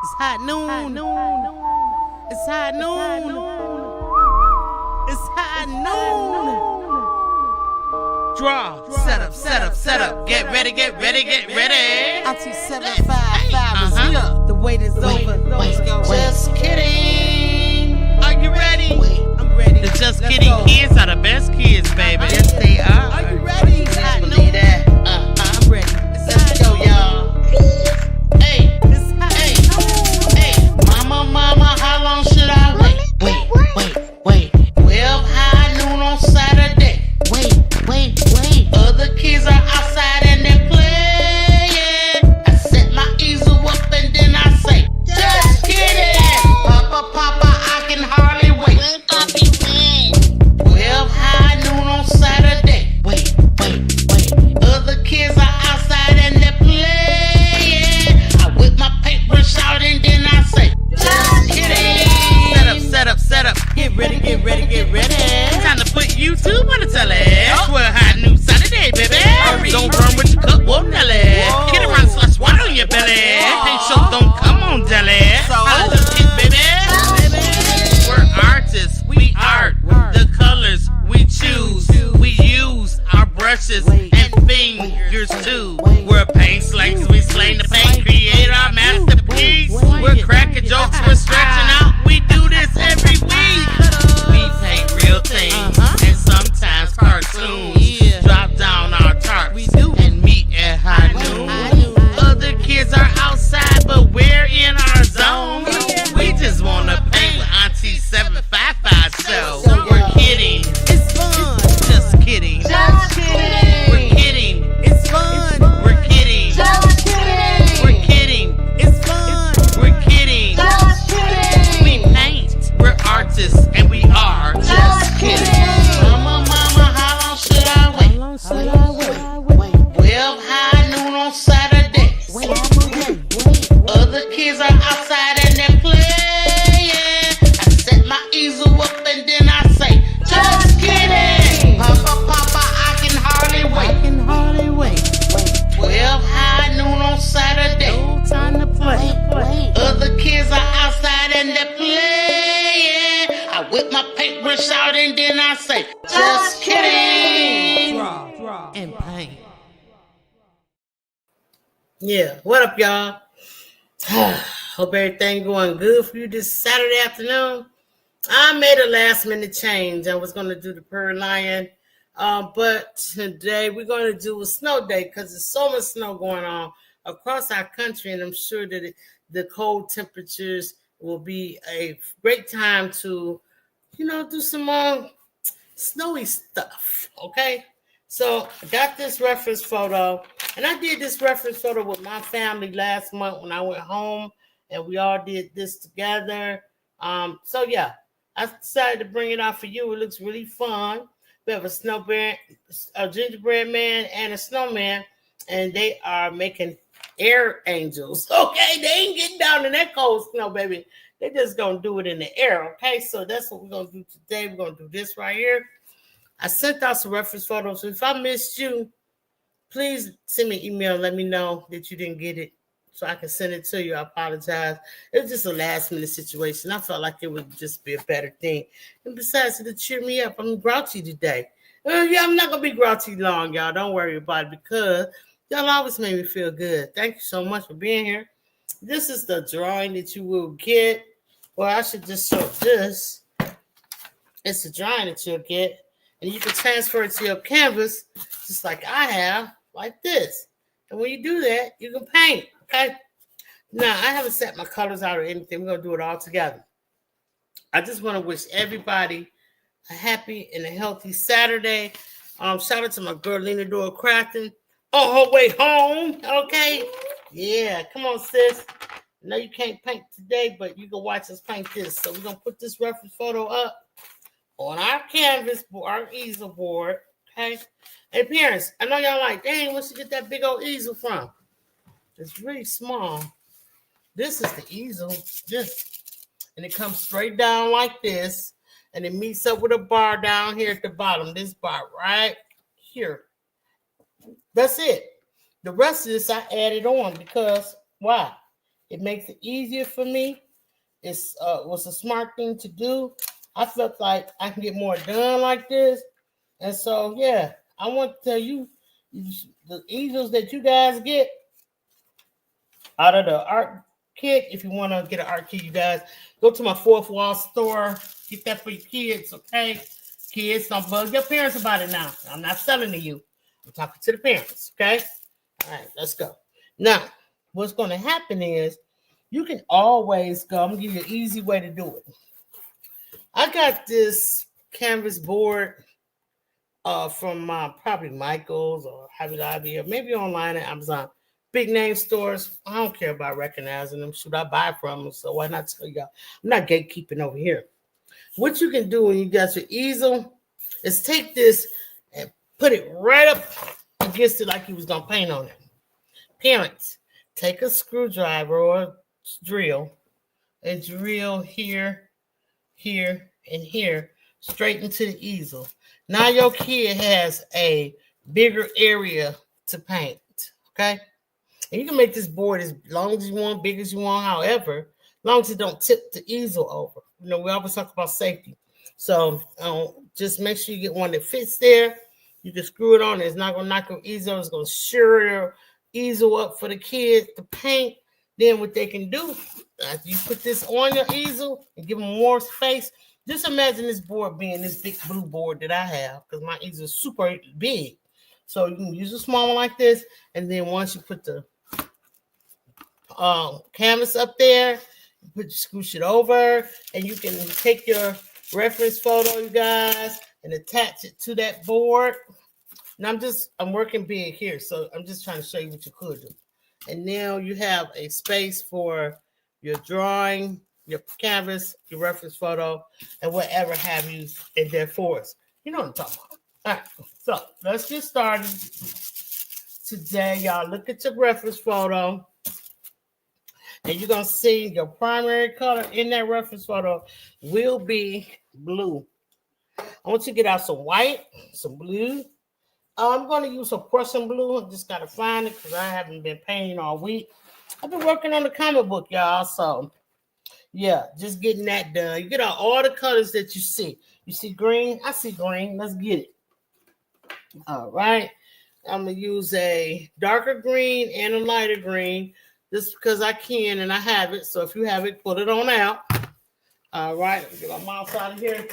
It's high noon. It's high noon. It's high noon. Draw. Set up. Get ready. ARTY 755 is here. The wait is over. Let's go. Just kidding. Are you ready? I'm ready. The Just Kidding kids are the best kids, baby. Yes, they are. Are you ready? I believe that. I'm ready. Let's go, y'all. Hey, mama, how long should I wait? Wait. 12 high noon on Saturday. Wait. Other kids are outside and they're playing. I set my easel up and then I say, just kidding. Papa, I can hardly wait. 12 high noon on Saturday. Wait. Other kids are outside and they're playing. I whip my paintbrush out and then I say, just kidding. Set up. Get ready. Time to put YouTube on the telly. 12 high noon Saturday, baby. Don't run with your cup, whoa, Nelly. Get around, slush water on your belly. Paint shows don't come on, Jelly. How look it, baby? We're artists, we art. The colors we choose. We use our brushes and fingers too. We're paint slangs, we slang the paint, create our masterpiece. We're cracking jokes, we're stretching out. We do this every week. We paint real things and sometimes cartoons. Drop down our tarps and meet at high noon. Other kids are outside, but we're in our zone. We just wanna paint with Auntie 755, so we're kidding. It's fun. Just kidding. We're kidding. It's fun. We're kidding. We're kidding. It's fun. We're kidding. We paint. We're artists and we are just kidding. Mama, how long should I wait? 12 high noon on Saturday. Other kids are outside and they're playing. I set my easel up and then I say, just kidding. Papa, I can hardly wait. 12 high noon on Saturday. No time to play. Other kids are outside and they're playing. I whip my paintbrush out and then I say, just kidding. Draw. And paint. Yeah, what up, y'all? Hope everything going good for you this Saturday afternoon. I made a last minute change. I was going to do the Purr Lion, but today we're going to do a snow day because there's so much snow going on across our country, and I'm sure that the cold temperatures will be a great time to, do some more snowy stuff, okay? So I got this reference photo, and I did this reference photo with my family last month when I went home, and we all did this together. So yeah, I decided to bring it out for you. It looks really fun. We have a gingerbread man, and a snowman, and they are making air angels. Okay, they ain't getting down in that cold snow, baby. They're just gonna do it in the air. Okay, so that's what we're gonna do today. We're gonna do this right here. I sent out some reference photos. So if I missed you, please send me an email and let me know that you didn't get it so I can send it to you. I apologize. It was just a last minute situation. I felt like it would just be a better thing. And besides, it'll cheer me up. I'm grouchy today. Yeah, I'm not going to be grouchy long, y'all. Don't worry about it because y'all always make me feel good. Thank you so much for being here. This is the drawing that you will get. Well, I should just show this. It's the drawing that you'll get. And you can transfer it to your canvas just like I have, like this. And when you do that, you can paint, okay? Now, I haven't set my colors out or anything. We're going to do it all together. I just want to wish everybody a happy and a healthy Saturday. Shout out to my girl, Lena Dora Crafton, on her way home, okay? Yeah, come on, sis. I know you can't paint today, but you can watch us paint this. So we're going to put this reference photo up on our canvas board, our easel board, okay? Hey, parents, I know y'all like, dang, where'd you get that big old easel from? It's really small. This is the easel, and it comes straight down like this, and it meets up with a bar down here at the bottom, this bar right here. That's it. The rest of this I added on because, why? It makes it easier for me. It's was a smart thing to do. I felt like I can get more done like this. And so, yeah, I want to tell you the easels that you guys get out of the art kit. If you want to get an art kit, you guys go to my fourth wall store. Get that for your kids, okay? Kids, don't bug your parents about it now. I'm not selling to you. I'm talking to the parents, okay? All right, let's go. Now, what's going to happen is you can always go. I'm going to give you an easy way to do it. I got this canvas board from probably Michael's or Hobby Lobby or maybe online at Amazon. Big name stores. I don't care about recognizing them. Should I buy from them? So why not tell y'all? I'm not gatekeeping over here. What you can do when you got your easel is take this and put it right up against it like you was going to paint on it. Parents, take a screwdriver or drill and drill here, here, and here straight into the easel. Now your kid has a bigger area to paint, okay? And you can make this board as long as you want, big as you want, however, as long as it don't tip the easel over. You know, we always talk about safety. So just make sure you get one that fits there. You can screw it on. It's not going to knock your easel. It's going to sure your easel up for the kids to paint. Then what they can do, after you put this on your easel and give them more space, just imagine this board being this big blue board that I have because my easel is super big. So you can use a small one like this. And then once you put the canvas up there, scoosh it over, and you can take your reference photo, you guys, and attach it to that board. And I'm working big here, so I'm just trying to show you what you could do. And now you have a space for your drawing, your canvas, your reference photo, and whatever have you in there for us. You know what I'm talking about. All right, so let's get started today, y'all. Look at your reference photo. And you're going to see your primary color in that reference photo will be blue. I want you to get out some white, some blue. I'm going to use a Prussian blue. I just got to find it because I haven't been painting all week. I've been working on the comic book, y'all. So, yeah, just getting that done. You get out all the colors that you see. You see green? I see green. Let's get it. All right. I'm going to use a darker green and a lighter green. Just because I can and I have it. So if you have it, put it on out. All right. Let me get my mouse out of here.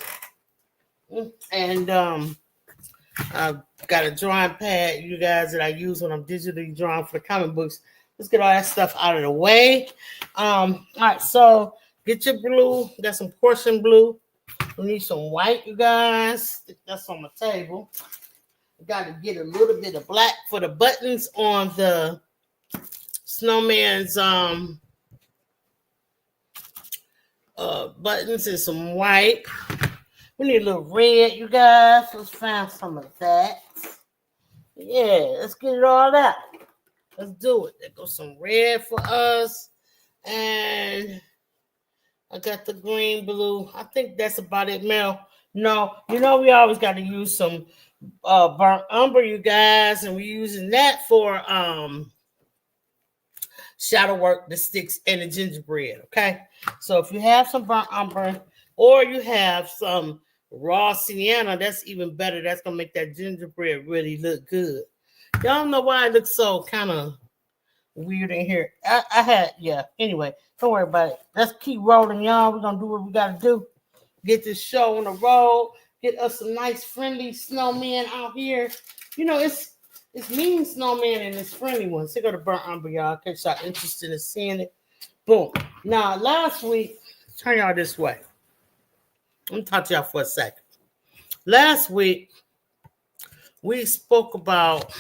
And I've got a drawing pad, you guys, that I use when I'm digitally drawing for the comic books. Let's get all that stuff out of the way. All right. So get your blue. Got some Prussian blue. We need some white, you guys. That's on my table. Got to get a little bit of black for the buttons on the snowman's buttons and some white. We need a little red, you guys. Let's find some of that. Yeah, let's get it all out. Let's do it. There goes some red for us. And I got the green, blue. I think that's about it, Mel. No, you know we always got to use some burnt umber, you guys. And we're using that for shadow work, the sticks, and the gingerbread, okay? So if you have some burnt umber or you have some raw sienna, that's even better. That's going to make that gingerbread really look good. Y'all know why it looks so kind of weird in here. Anyway, don't worry about it. Let's keep rolling, y'all. We're going to do what we got to do. Get this show on the road. Get us some nice, friendly snowmen out here. You know, it's mean snowman and it's friendly ones. So go to burnt umber, y'all, in case y'all interested in seeing it. Boom. Now, last week, turn y'all this way. Let me talk to y'all for a second. Last week, we spoke about,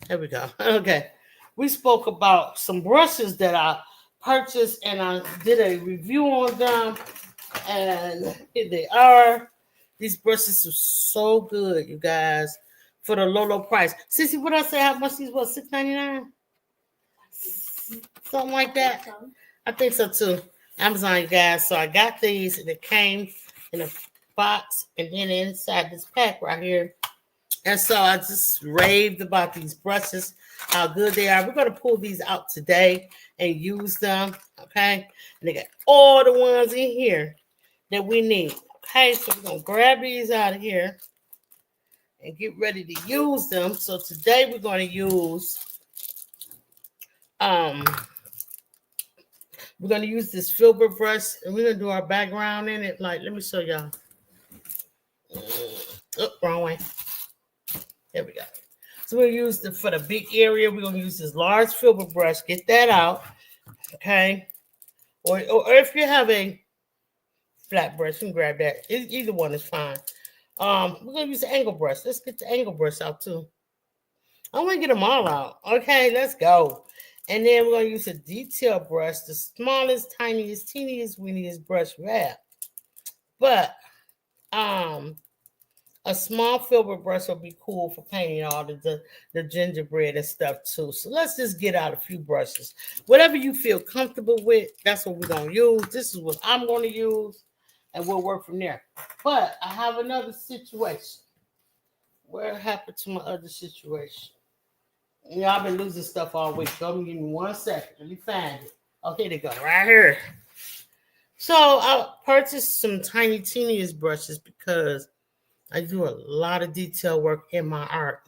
there we go. Okay. We spoke about some brushes that I purchased and I did a review on them. And here they are. These brushes are so good, you guys. For the low price. Sissy, what I say? How much these was? $6.99? Something like that. I think so too. Amazon, you guys. So I got these and it came in a box and then inside this pack right here. And so I just raved about these brushes, how good they are. We're going to pull these out today and use them. Okay, and they got all the ones in here that we need. Okay, so we're gonna grab these out of here and get ready to use them. So today we're gonna use we're gonna use this filbert brush, and we're gonna do our background in it. Like, let me show y'all. Oh, wrong way. There we go. So we'll use for the big area. We're gonna use this large filbert brush. Get that out, okay? Or if you have a flat brush, you can grab that. Either one is fine. We're gonna use the angle brush. Let's get the angle brush out too. I want to get them all out. Okay, let's go. And then we're gonna use a detail brush, the smallest, tiniest, teeniest, weeniest brush you have. But a small filbert brush will be cool for painting all the gingerbread and stuff too. So let's just get out a few brushes. Whatever you feel comfortable with, that's what we're going to use. This is what I'm going to use, and we'll work from there. But I have another situation. What happened to my other situation? You know, I've been losing stuff all week. So give me 1 second. Let me find it. Okay, they go right here. So I purchased some tiny, teeniest brushes because I do a lot of detail work in my art.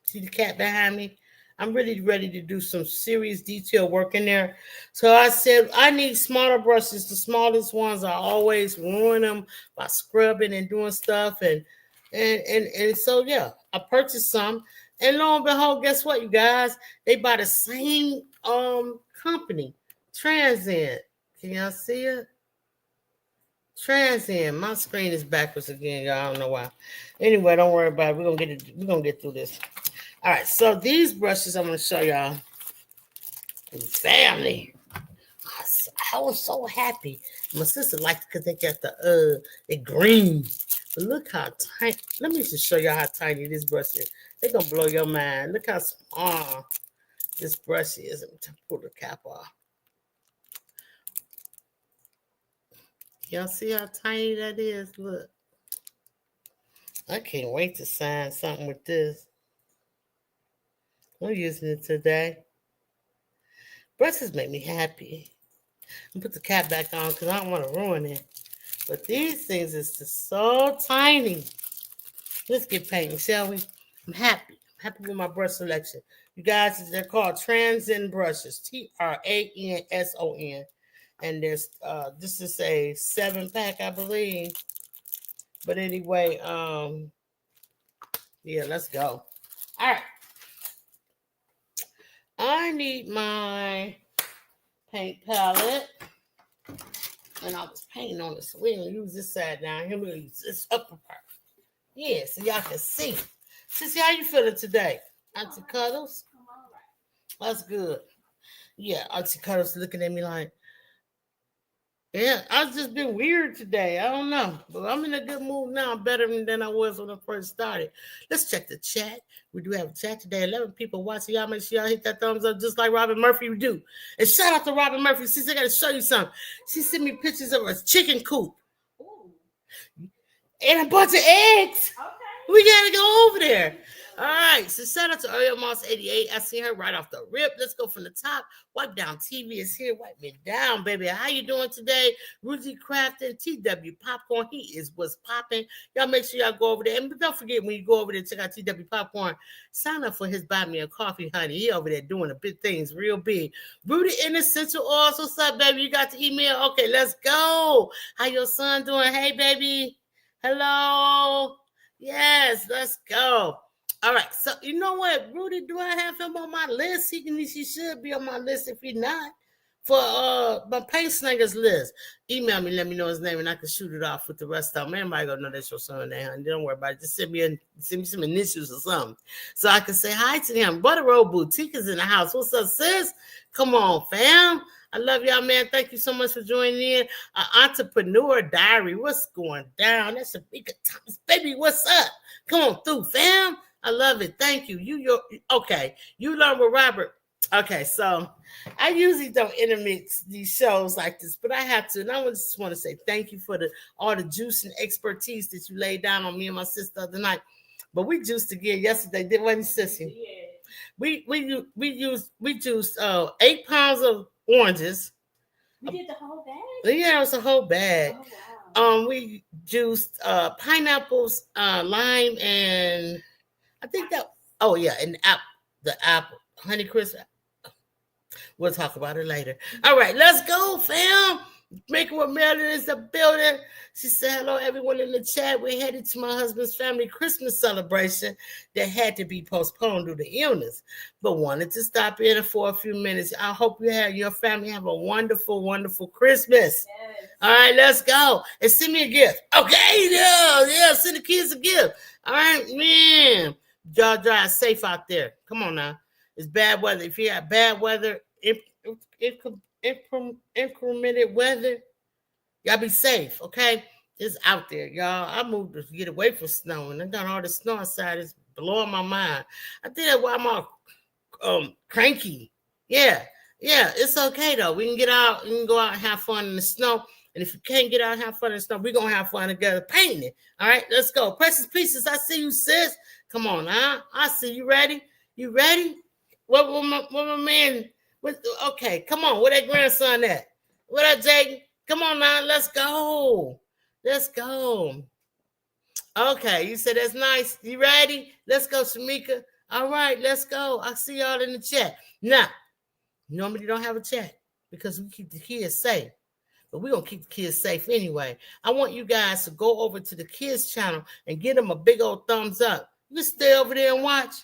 See the cat behind me? I'm really ready to do some serious detail work in there. So I said I need smaller brushes. The smallest ones, I always ruin them by scrubbing and doing stuff. And so yeah, I purchased some. And lo and behold, guess what, you guys? They by the same company, Transcend. Can y'all see it? Transcend. My screen is backwards again, y'all. I don't know why. Anyway, don't worry about it. We're gonna get it. We're gonna get through this. All right. So these brushes, I'm gonna show y'all. Family. I was so happy. My sister liked it because they got the green. But look how tiny. Let me just show y'all how tiny this brush is. They're gonna blow your mind. Look how small this brush is. Let me pull the cap off. Y'all see how tiny that is? Look. I can't wait to sign something with this. I'm using it today. Brushes make me happy. I put the cap back on because I don't want to ruin it. But these things is just so tiny. Let's get painting, shall we? I'm happy. I'm happy with my brush selection. You guys, they're called Transcend brushes. Transon. And there's this is a 7-pack, I believe. But anyway, yeah, let's go. All right. I need my paint palette. And I was painting on this. We're gonna use this side down here. We're gonna use this upper part. Yeah, so y'all can see. Sissy, how you feeling today? Auntie Cuddles? I'm all right. That's good. Yeah, Auntie Cuddles looking at me like, yeah, I've just been weird today. I don't know. But I'm in a good mood now. Better than I was when I first started. Let's check the chat. We do have a chat today. 11 people watching. Y'all make sure y'all hit that thumbs up just like Robin Murphy would do. And shout out to Robin Murphy. Since I got to show you something. She sent me pictures of a chicken coop. Ooh. And a bunch of eggs. Okay. We got to go over there. All right, so shout out to Ariel Moss 88. I see her right off the rip. Let's go from the top. Wipe Down TV is here. Wipe me down, baby. How you doing today? Rudy Crafton, TW Popcorn. He is what's popping. Y'all make sure y'all go over there. And don't forget, when you go over there, check out TW Popcorn. Sign up for his Buy Me a Coffee, honey. He over there doing the big things real big. Rudy in Essential Oils. What's up, baby? You got the email? Okay, let's go. How your son doing? Hey, baby. Hello. Yes, let's go. All right, so you know what, Rudy, do I have him on my list? He should be on my list if he's not. For my paint slingers list. Email me, let me know his name, and I can shoot it off with the rest of them. Everybody gonna know that's your son there, honey. Don't worry about it. Just send me some initials or something. So I can say hi to him. Butter Roll Boutique is in the house. What's up, sis? Come on, fam. I love y'all, man. Thank you so much for joining in. Entrepreneur Diary. What's going down? That's a big time. Baby, what's up? Come on through, fam. I love it. Thank you. Okay. You learn with Robert. Okay, so I usually don't intermix these shows like this, but I have to. And I just want to say thank you for all the juice and expertise that you laid down on me and my sister the other night. But we juiced again yesterday, wasn't it, Sissy? Yeah. We juiced 8 pounds of oranges. We did the whole bag? Yeah, it was a whole bag. Oh, wow. We juiced pineapples, lime, and I think that. Oh yeah, and the apple, Honeycrisp. We'll talk about it later. All right, let's go, fam. Making with Marilyn is the building. She said, hello, everyone in the chat. We're headed to my husband's family Christmas celebration that had to be postponed due to illness, but wanted to stop in for a few minutes. I hope your family have a wonderful, wonderful Christmas. Yes. All right, let's go. And send me a gift. Okay, yeah, send the kids a gift. All right, man. Y'all drive safe out there. Come on now. It's bad weather. If you have bad weather, incremented weather, y'all be safe, okay? It's out there, y'all. I moved to get away from snow, and I got all the snow outside. It's blowing my mind. I think that's why I'm all cranky. Yeah, it's okay though. We can get out, we can go out and have fun in the snow. And if you can't get out and have fun in the snow, we're gonna have fun together painting it. All right, let's go. Precious Pieces, I see you, sis. Come on, huh? I see you. Ready? You ready? What my man? Okay, come on. Where that grandson at? What up, Jake? Come on now. Let's go. Let's go. Okay, you said that's nice. You ready? Let's go, Shamika. All right, let's go. I see y'all in the chat. Now, normally don't have a chat because we keep the kids safe. But we're going to keep the kids safe anyway. I want you guys to go over to the kids' channel and give them a big old thumbs up. You can stay over there and watch.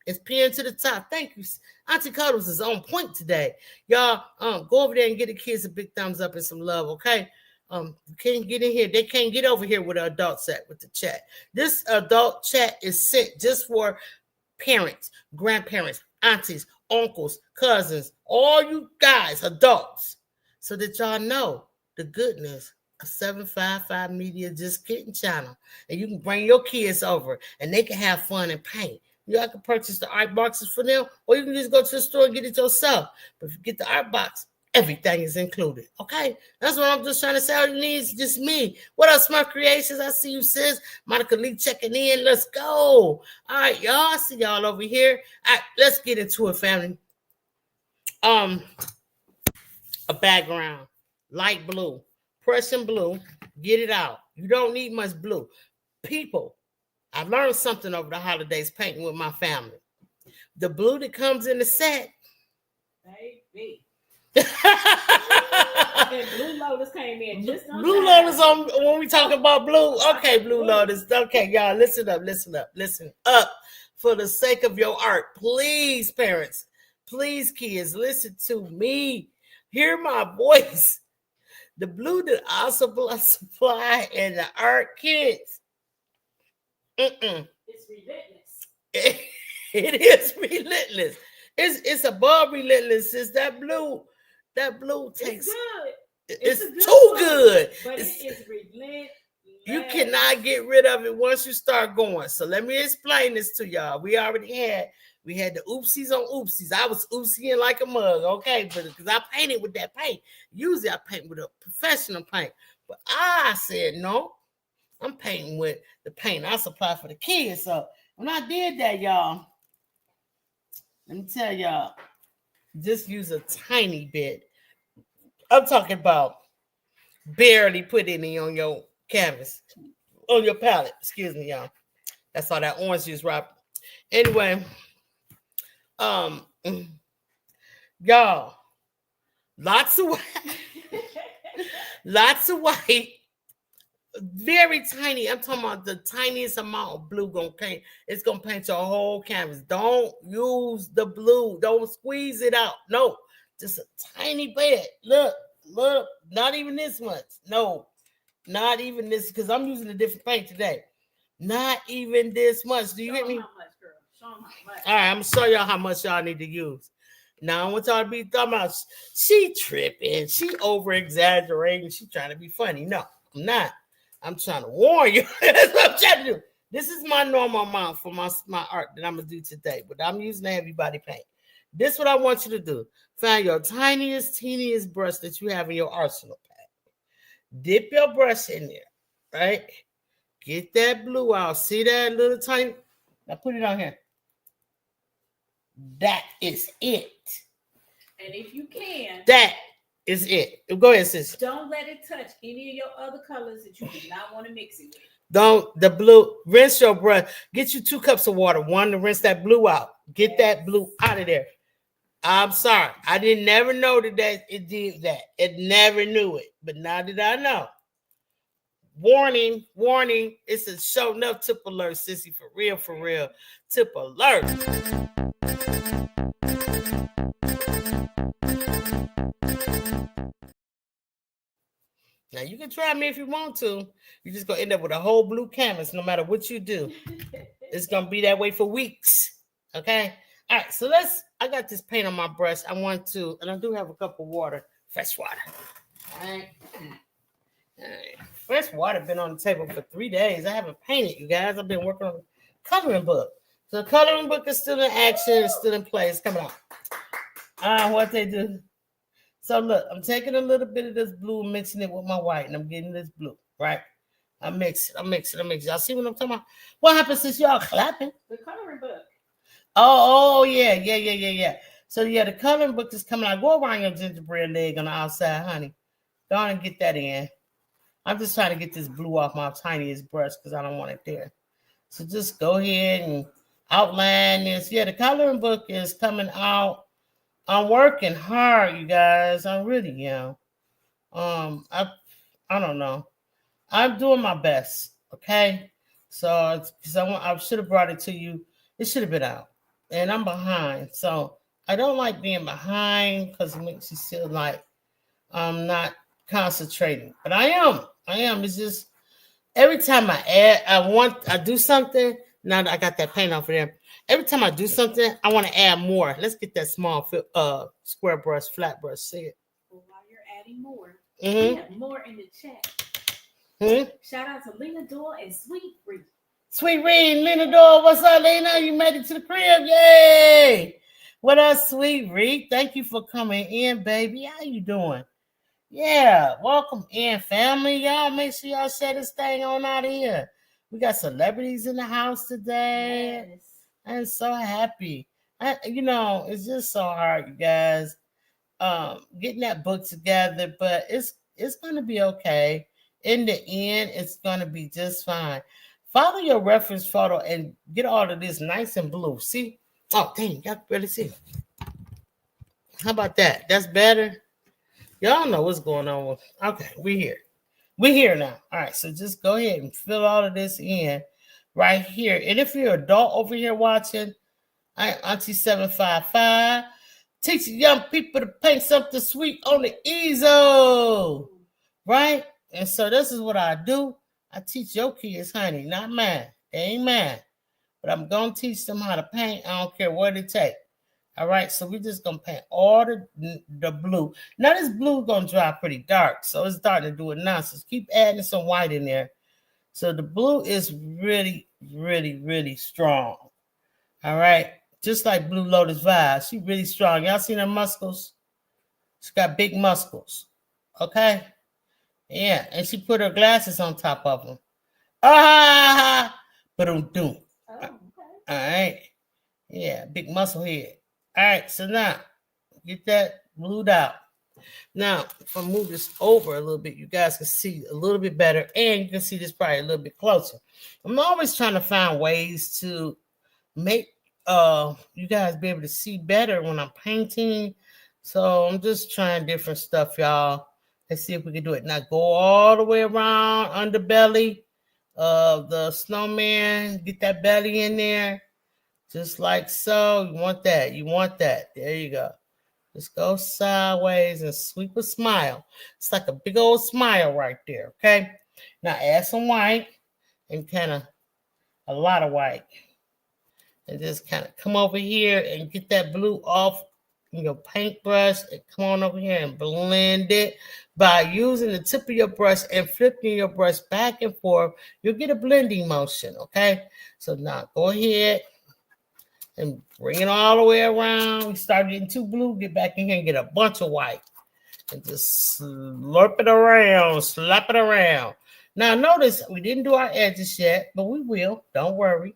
It's pinned to the top. Thank you. Auntie Cuddles is on point today. Y'all, go over there and get the kids a big thumbs up and some love, okay? You can't get in here. They can't get over here with the adult chat, with the chat. This adult chat is sent just for parents, grandparents, aunties, uncles, cousins, all you guys, adults, so that y'all know the goodness of 755 Media Just Kidding channel. And you can bring your kids over and they can have fun and paint. You can purchase the art boxes for them, or you can just go to the store and get it yourself. But if you get the art box, everything is included. Okay? That's what I'm just trying to say. All you need is just me. What up, Smurf Creations? I see you, sis. Monica Lee checking in. Let's go. All right, y'all. I see y'all over here. All right, let's get into it, family. A background, light blue, Prussian blue. Get it out. You don't need much blue. People, I learned something over the holidays painting with my family. The blue that comes in the set. Baby. Blue Lotus came in just on Blue time. Lotus on when we talk about blue. Okay, Blue Lotus. Okay, y'all, listen up. For the sake of your art, please, parents, please, kids, listen to me. Hear my voice. The blue that I supply in the art kits. It's relentless. It is relentless. It's above relentless. It's that blue takes. It's good. It's a good too one, good. But it is relentless. You cannot get rid of it once you start going. So let me explain this to y'all. We had the oopsies on oopsies. I was oopsieing like a mug, okay? But because I painted with that paint. Usually I paint with a professional paint. But I said, no, I'm painting with the paint I supply for the kids. So when I did that, y'all, let me tell y'all, just use a tiny bit. I'm talking about barely put any on your canvas, on your palette. Excuse me, y'all. That's all that orange juice, right? Anyway, y'all, lots of white, very tiny. I'm talking about the tiniest amount of blue gonna paint. It's gonna paint your whole canvas. Don't use the blue. Don't squeeze it out. No, just a tiny bit. Look, not even this much. No, not even this, because I'm using a different paint today. Not even this much. Do you hear me? How much, girl? Show them how much. All right, I'm gonna show y'all how much y'all need to use. Now I want y'all to be talking about she tripping, she over exaggerating, she trying to be funny. No, I'm not. I'm trying to warn you. That's what I'm trying to do. This is my normal amount for my art that I'm gonna do today, but I'm using the heavy body paint. This is what I want you to do. Find your tiniest, teeniest brush that you have in your arsenal pack. Dip your brush in there, right? Get that blue out. See that little tiny? Now put it on here. That is it. And if you can, That is it. Go ahead, sis. don't let it touch any of your other colors that you do not want to mix it with. Don't the blue, rinse your brush. Get you 2 cups of water. One to rinse that blue out. Get that blue out of there. I'm sorry. I didn't never know that it did that. It never knew it. But now that I know. Warning, warning. It's a show enough tip alert, sissy. For real. Tip alert. Now you can try me if you want to. You're just gonna end up with a whole blue canvas no matter what you do. It's gonna be that way for weeks. Okay. All right. So I got this paint on my brush. I want to, and I do have a cup of water, fresh water. All right. Fresh water been on the table for 3 days. I haven't painted, you guys. I've been working on the coloring book. So the coloring book is still in action. It's still in play. It's coming out. What they do. So look, I'm taking a little bit of this blue and mixing it with my white, and I'm getting this blue, right? I'm mixing. Y'all see what I'm talking about? What happens since y'all clapping? The coloring book. Oh, yeah. So yeah, the coloring book is coming out. Go around your gingerbread leg on the outside, honey. Go on and get that in. I'm just trying to get this blue off my tiniest brush because I don't want it there. So just go ahead and outline this. Yeah, the coloring book is coming out. I'm working hard, you guys. I really am. I don't know. I'm doing my best. Okay. So because I should have brought it to you. It should have been out, and I'm behind. So I don't like being behind because it makes you feel like I'm not concentrating. But I am. It's just every time I do something. Now that I got that paint off of there. Every time I do something, I want to add more. Let's get that small square brush, flat brush. See it? Well, while you're adding more, Mm-hmm. we have more in the chat. Mm-hmm. Shout out to Lena Doyle and Sweet Reed. Sweet Reed, Lena Doyle. What's up, Lena? You made it to the crib. Yay! What up, Sweet Reed? Thank you for coming in, baby. How you doing? Yeah, welcome in, family. Y'all make sure y'all share this thing on out of here. We got celebrities in the house today. Yes. I'm so happy. It's just so hard, you guys, getting that book together, but it's going to be okay. In the end, it's going to be just fine. Follow your reference photo and get all of this nice and blue. See? Oh, dang, y'all can barely see. How about that? That's better. Y'all know what's going on. Okay, we're here. We're here now. All right, so just go ahead and fill all of this in right here. And if you're an adult over here watching, I am Auntie 755, teaching young people to paint something sweet on the easel, right? And so this is what I do. I teach your kids, honey, not mine. They ain't mine. But I'm going to teach them how to paint. I don't care what it takes. All right, so we're just going to paint all the blue. Now, this blue is going to dry pretty dark, so it's starting to do it now. So keep adding some white in there. So the blue is really, really, really strong. All right, just like Blue Lotus Vibes. She's really strong. Y'all seen her muscles? She got big muscles. Okay? Yeah, and she put her glasses on top of them. But Oh, okay. all right. Yeah, big muscle head. All right, so now get that blued out. Now, if I move this over a little bit, you guys can see a little bit better, and you can see this probably a little bit closer. I'm always trying to find ways to make you guys be able to see better when I'm painting. So I'm just trying different stuff, y'all. Let's see if we can do it. Now go all the way around underbelly of the snowman. Get that belly in there. Just like so. You want that. There you go. Just go sideways and sweep a smile. It's like a big old smile right there, okay? Now add some white and kind of a lot of white. And just kind of come over here and get that blue off your paintbrush and come on over here and blend it. By using the tip of your brush and flipping your brush back and forth, you'll get a blending motion, okay? So now go ahead and bring it all the way around. We start getting too blue, get back in here and get a bunch of white. And just slurp it around, slap it around. Now notice we didn't do our edges yet, but we will. Don't worry.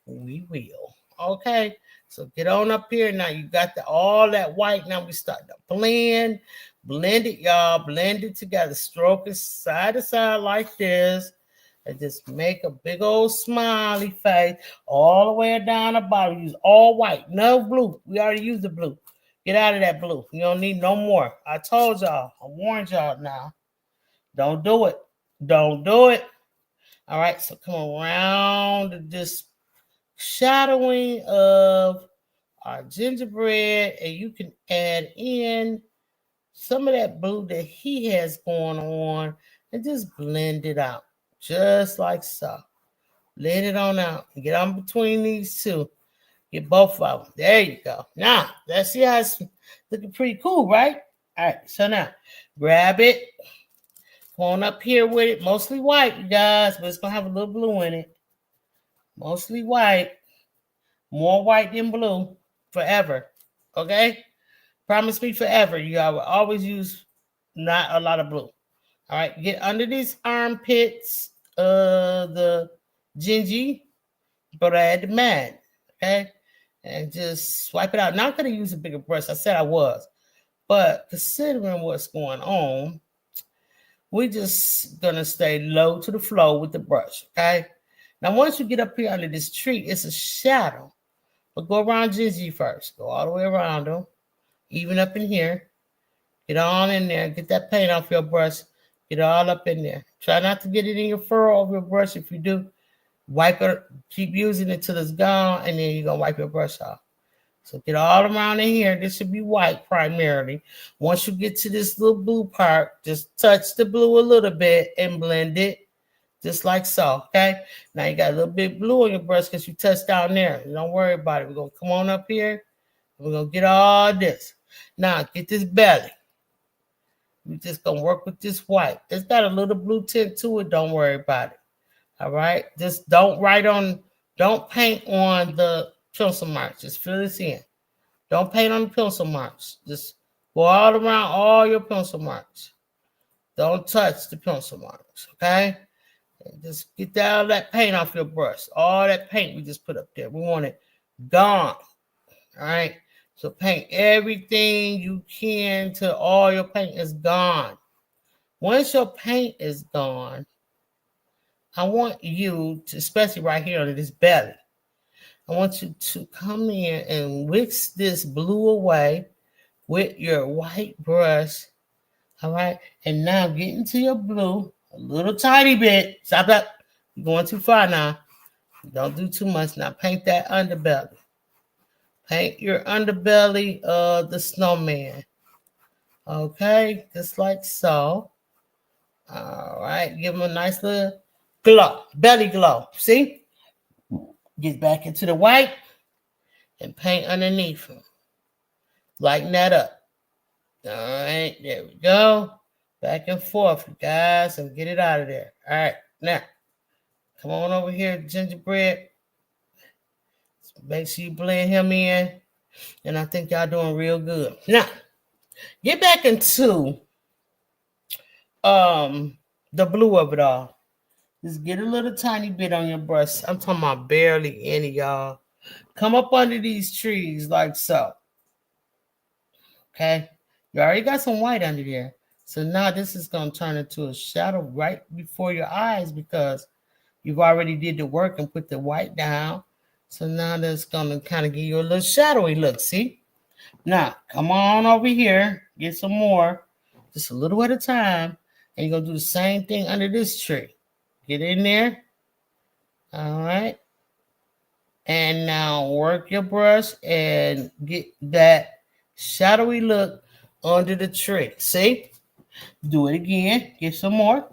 We will. Okay, so get on up here. Now you got all that white. Now we start to blend. Blend it, y'all. Blend it together. Stroke it side to side like this. And just make a big old smiley face all the way down the bottom. Use all white. No blue. We already used the blue. Get out of that blue. You don't need no more. I told y'all. I warned y'all now. Don't do it. Don't do it. All right, so come around this shadowing of our gingerbread, and you can add in some of that blue that he has going on and just blend it out, just like so. Blend it on out and get on between these two. Get both of them. There you go. Now, let's see how it's looking pretty cool, right? All right, so now grab it. Come on up here with it. Mostly white, you guys, but it's going to have a little blue in it. Mostly white. More white than blue. Forever. Okay? Promise me forever. You will always use not a lot of blue. All right? Get under these armpits of the gingy. But I add the matte. Okay? And just swipe it out. Now I'm going to use a bigger brush. I said I was. But considering what's going on, we're just going to stay low to the flow with the brush, okay? Now, once you get up here under this tree, it's a shadow. But go around Gingy first. Go all the way around them. Even up in here. Get all in there. Get that paint off your brush. Get it all up in there. Try not to get it in your furrow of your brush. If you do, wipe it. Keep using it till it's gone, and then you're going to wipe your brush off. So get all around in here. This should be white primarily. Once you get to this little blue part, just touch the blue a little bit and blend it just like so, okay? Now you got a little bit blue on your brush because you touched down there. Don't worry about it. We're going to come on up here. We're going to get all this. Now get this belly. We're just going to work with this white. It's got a little blue tint to it. Don't worry about it, all right? Just don't paint on the pencil marks. Just fill this in. Don't paint on the pencil marks. Just go all around all your pencil marks. Don't touch the pencil marks, okay? And just get all that paint off your brush. All that paint we just put up there. We want it gone, all right? So paint everything you can till all your paint is gone. Once your paint is gone, I want you to, especially right here under this belly, I want you to come in and whisk this blue away with your white brush. All right. And now get into your blue a little tiny bit. Stop that. You're going too far now. Don't do too much. Now paint that underbelly. Paint your underbelly of the snowman. Okay. Just like so. All right. Give him a nice little glow. Belly glow. See? Get back into the white and paint underneath him. Lighten that up. All right, there we go. Back and forth, you guys, and get it out of there. All right, now, come on over here, gingerbread. Make sure you blend him in. And I think y'all doing real good. Now, get back into the blue of it all. Just get a little tiny bit on your brush. I'm talking about barely any, y'all. Come up under these trees like so. Okay? You already got some white under there. So now this is going to turn into a shadow right before your eyes because you've already did the work and put the white down. So now that's going to kind of give you a little shadowy look. See? Now, come on over here. Get some more. Just a little at a time. And you're going to do the same thing under this tree. Get in there. All right. And now work your brush and get that shadowy look under the tree. See? Do it again. Get some more.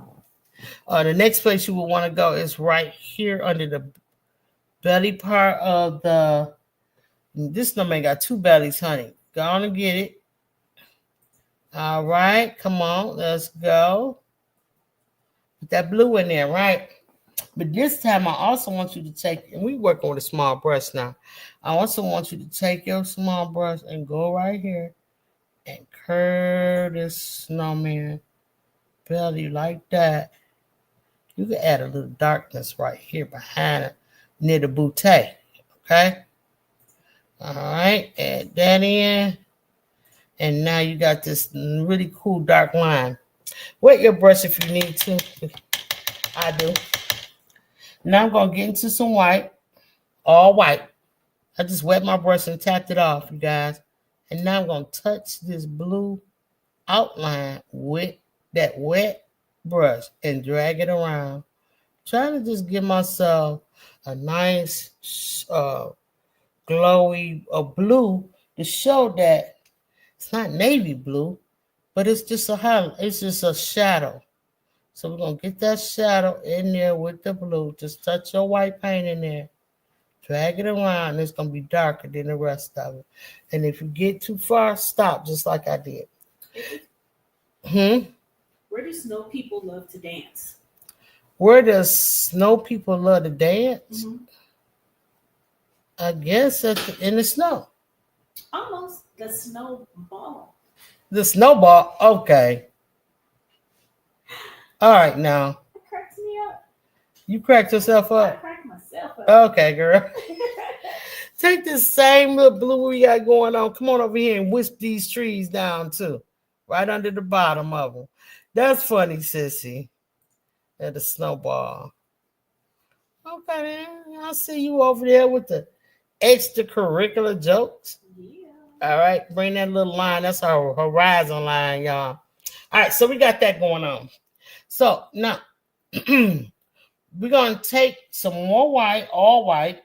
The next place you will want to go is right here under the belly part of the... This snowman got two bellies, honey. Go on and get it. All right. Come on. Let's go. Put that blue in there, right? But this time, I also want you to take, and we working with a small brush now. I also want you to take your small brush and go right here and curve this snowman belly like that. You can add a little darkness right here behind it, near the bouquet, okay? All right, add that in. And now you got this really cool dark line. Wet your brush if you need to. I do. Now I'm going to get into some white. All white. I just wet my brush and tapped it off, you guys. And now I'm going to touch this blue outline with that wet brush and drag it around. Trying to just give myself a nice glowy blue to show that it's not navy blue, but it's just a highlight. It's just a shadow. So we're going to get that shadow in there with the blue. Just touch your white paint in there. Drag it around. It's going to be darker than the rest of it. And if you get too far, stop, just like I did. Where do snow people love to dance? Where does snow people love to dance? I guess in the snow. Almost. The snowball. The snowball? Okay. All right, now. It cracks me up. You cracked yourself I up? crack myself up. Okay, girl. Take this same little blue we got going on. Come on over here and wisp these trees down too. Right under the bottom of them. That's funny, sissy. At the snowball. Okay, then. I see you over there with the extracurricular jokes. Yeah. All right, bring that little line. That's our horizon line, y'all. All right, so we got that going on. So now we're going to take some more white, all white,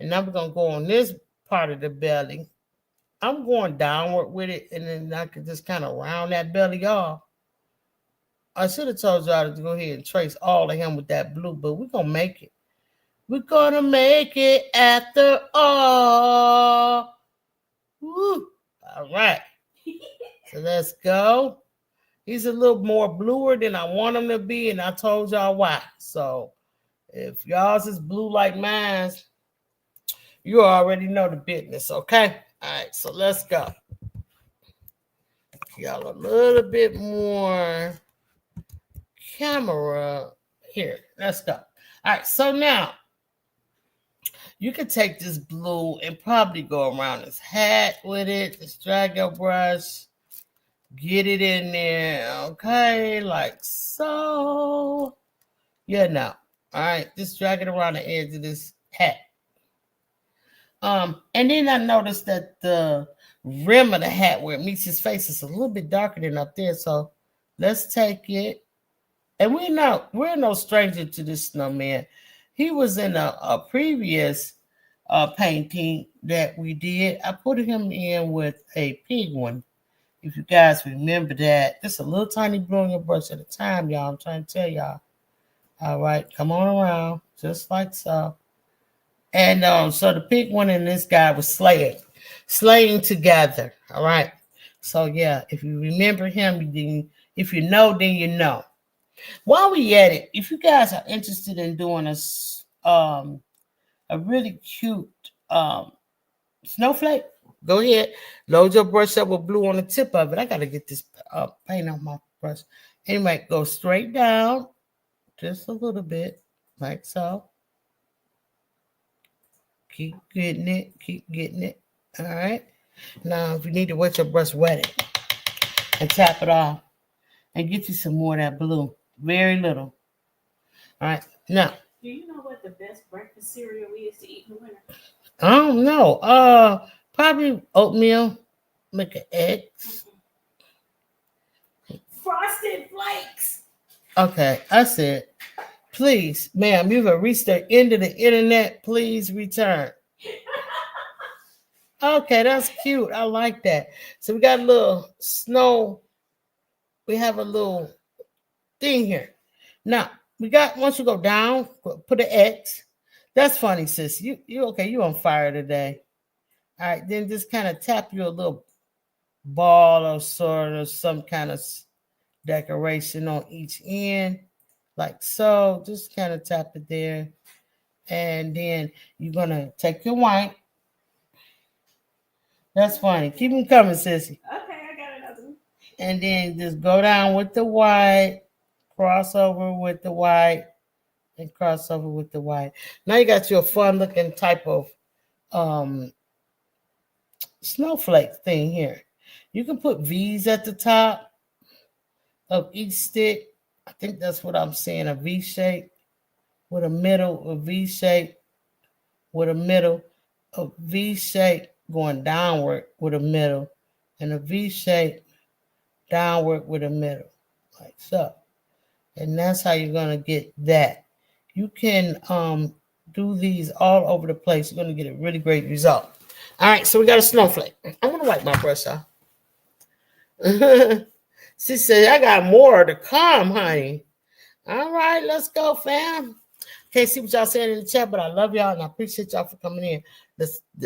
and now we're going to go on this part of the belly. I'm going downward with it, and then I can just kind of round that belly off. I should have told y'all to go ahead and trace all of him with that blue, but we're going to make it. We're going to make it after all. Woo. All right. So let's go. He's a little more bluer than I want him to be, and I told y'all why. So if y'all's is blue like mine, you already know the business, okay? All right, so let's go. Y'all a little bit more camera here. Let's go. All right, so now you can take this blue and probably go around his hat with it. Just drag your brush. Get it in there, okay, like so. Yeah, now, all right, just drag it around the edge of this hat. And then I noticed that the rim of the hat where it meets his face is a little bit darker than up there. So let's take it. And we're no stranger to this snowman. He was in a previous painting that we did. I put him in with a pig one. If you guys remember that, just a little tiny blue on your brush at a time, y'all. I'm trying to tell y'all. All right, come on around, just like so. And so the pig one and this guy was slaying together. All right. So yeah, if you remember him, if you know, then you know. While we at it, if you guys are interested in doing a really cute snowflake, go ahead, load your brush up with blue on the tip of it. I got to get this paint on my brush. Anyway, go straight down just a little bit, like so. Keep getting it. All right. Now, if you need to wet your brush, wet it and tap it off and get you some more of that blue. Very little. All right. Now, do you know what the best breakfast cereal is to eat in the winter? I don't know. Probably oatmeal, make an egg. Frosted Flakes. Okay, I said, please, ma'am, you have reached the end of the internet. Please return. Okay, that's cute. I like that. So we got a little snow. We have a little thing here. Now, once you go down, put an X. That's funny, sis. You okay, you on fire today. All right, then just kind of tap you a little ball or sort of some kind of decoration on each end, like so. Just kind of tap it there. And then you're going to take your white. That's funny. Keep them coming, sissy. Okay, I got another one. And then just go down with the white, cross over with the white, and cross over with the white. Now you got your fun looking type of snowflake thing here. You can put V's at the top of each stick. I think that's what I'm seeing, a V shape with a middle, a V shape with a middle, a V shape going downward with a middle, and a V shape downward with a middle, like so. And that's how you're going to get that. You can do these all over the place. You're going to get a really great result. All right, so we got a snowflake. I'm going to wipe my brush off. She said, I got more to come, honey. All right, let's go, fam. Can't see what y'all saying in the chat, but I love y'all and I appreciate y'all for coming in.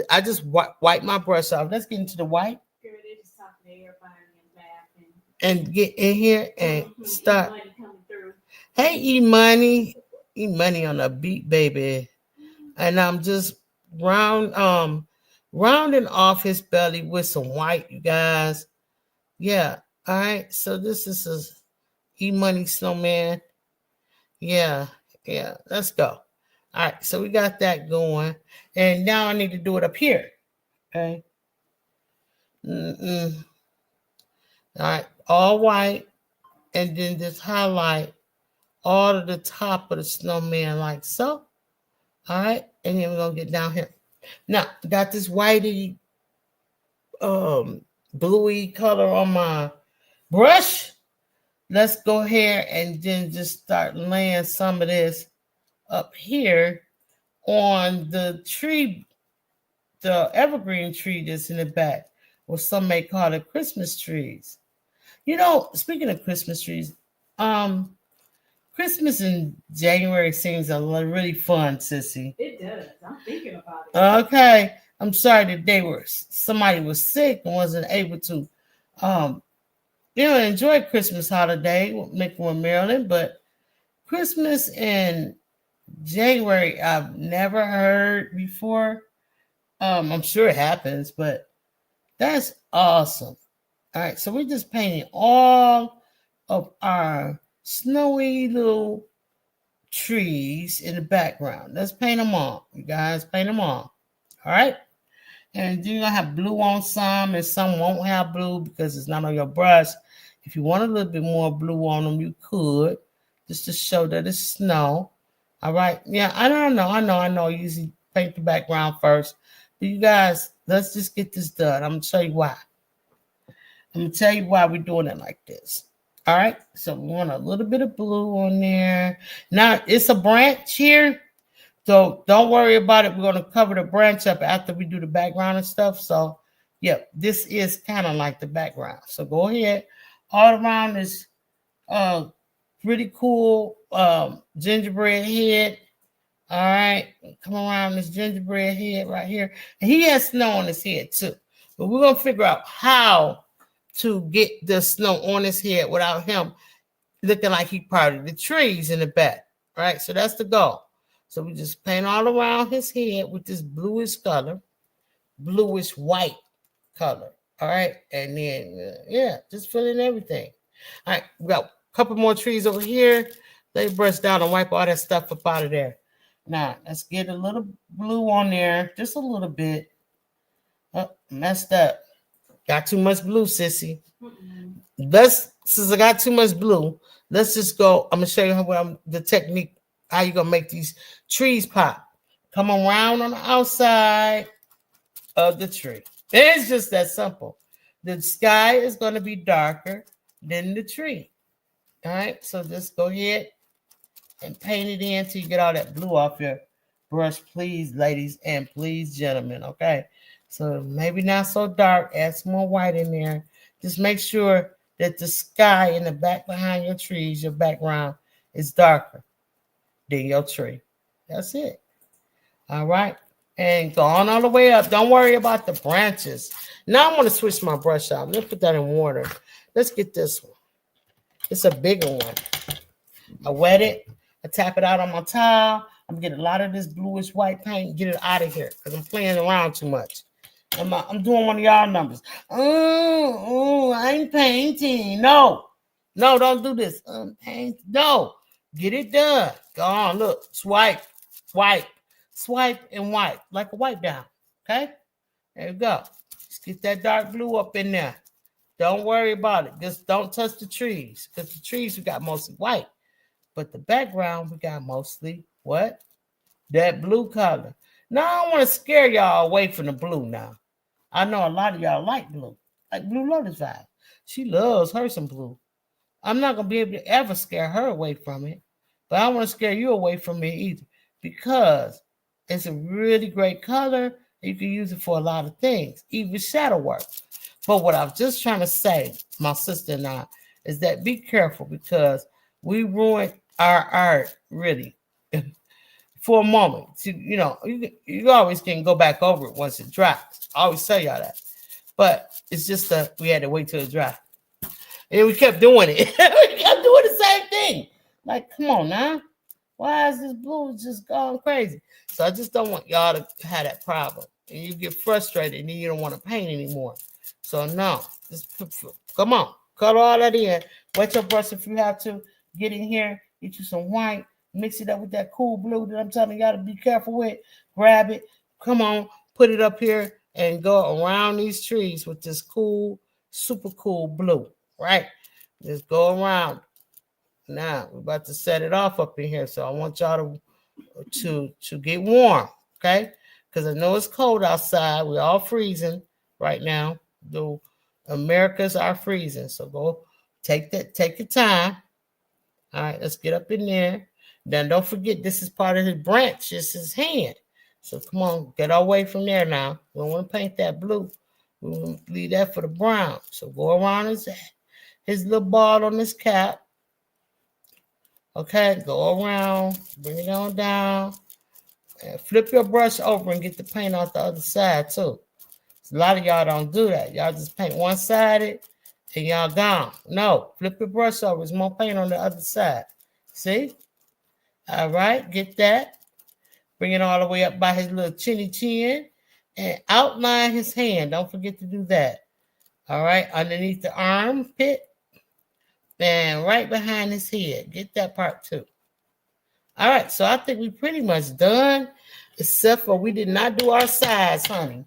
I just wipe my brush off. Let's get into the white. Girl, they just talking to everybody and laughing. And get in here and start. Money coming through. Hey, E-Money. E-Money on the beat, baby. And I'm just rounding off his belly with some white, you guys. Yeah. All right. So this is a E-Money snowman. Yeah. Yeah. Let's go. All right. So we got that going. And now I need to do it up here. Okay. All right. All white. And then just highlight all of the top of the snowman like so. All right. And then we're going to get down here. Now, got this whitey, bluey color on my brush. Let's go ahead and then just start laying some of this up here on the tree, the evergreen tree that's in the back, or some may call it Christmas trees. You know, speaking of Christmas trees, Christmas in January seems really fun, sissy. It does. I'm thinking about it. Okay. I'm sorry that somebody was sick and wasn't able to enjoy Christmas holiday with Maryland, but Christmas in January I've never heard before. I'm sure it happens, but that's awesome. All right, so we're just painting all of our snowy little trees in the background. Let's paint them all, you guys. Paint them all. All right. And then you're going to have blue on some, and some won't have blue because it's not on your brush. If you want a little bit more blue on them, you could, just to show that it's snow. All right. Yeah, I know. You usually paint the background first. But you guys, let's just get this done. I'm going to show you why. I'm going to tell you why we're doing it like this. All right. So we want a little bit of blue on there. Now, it's a branch here. So don't worry about it. We're going to cover the branch up after we do the background and stuff. So, yeah, this is kind of like the background. So go ahead. All around this pretty cool gingerbread head. All right. Come around this gingerbread head right here. And he has snow on his head too. But we're going to figure out how to get the snow on his head without him looking like he part of the trees in the back. All right. So that's the goal. So we just paint all around his head with this bluish color, bluish white color. All right. And then, just fill in everything. All right. We got a couple more trees over here. Let me brush down and wipe all that stuff up out of there. Now, let's get a little blue on there. Just a little bit. Oh, messed up. Got too much blue, sissy. Since I got too much blue, let's just go. I'm going to show you the technique. How you gonna make these trees pop? Come around on the outside of the tree. It's just that simple. The sky is gonna be darker than the tree. All right, so just go ahead and paint it in till you get all that blue off your brush, please, ladies, and please, gentlemen. Okay, so maybe not so dark. Add some more white in there. Just make sure that the sky in the back behind your trees, your background, is darker than your tree. That's it. All right. And go on all the way up. Don't worry about the branches. Now I'm going to switch my brush out. Let's put that in water. Let's get this one. It's a bigger one. I wet it. I tap it out on my towel. I'm going to get a lot of this bluish white paint and get it out of here because I'm playing around too much. I'm doing one of y'all numbers. I'm painting. No, don't do this. No. Get it done. Go on, look. Swipe, and wipe. Like a wipe down. Okay? There you go. Just get that dark blue up in there. Don't worry about it. Just don't touch the trees, because the trees we got mostly white. But the background we got mostly what? That blue color. Now I don't want to scare y'all away from the blue now. I know a lot of y'all like blue. Like Blue Lotus vibe. She loves her some blue. I'm not going to be able to ever scare her away from it. But I don't want to scare you away from it either. Because it's a really great color. You can use it for a lot of things. Even shadow work. But what I'm just trying to say, my sister and I, is that be careful, because we ruined our art, really, for a moment. You know, you always can go back over it once it dries. I always tell y'all that. But it's just that we had to wait till it dry. And we kept doing it. We kept doing the same thing. Like, come on now. Why is this blue just going crazy? So I just don't want y'all to have that problem. And you get frustrated and then you don't want to paint anymore. So no, just come on. Color all that in. Wet your brush if you have to. Get in here. Get you some white. Mix it up with that cool blue that I'm telling y'all to be careful with. Grab it. Come on. Put it up here and go around these trees with this cool, super cool blue. Right? Just go around. Now, we're about to set it off up in here. So I want y'all to get warm. Okay? Because I know it's cold outside. We're all freezing right now. The Americas are freezing. So go take your time. All right, let's get up in there. Then don't forget, this is part of his branch. It's his hand. So come on, get away from there now. We don't want to paint that blue. We want to leave that for the brown. So go around his little ball on his cap. Okay, go around, bring it on down, and flip your brush over and get the paint off the other side too. A lot of y'all don't do that. Y'all just paint one-sided and y'all gone. No, flip your brush over. There's more paint on the other side. See? All right, get that. Bring it all the way up by his little chinny chin and outline his hand. Don't forget to do that. All right, underneath the armpit and right behind his head. Get that part too. All right, so I think we're pretty much done, except for we did not do our sides, honey.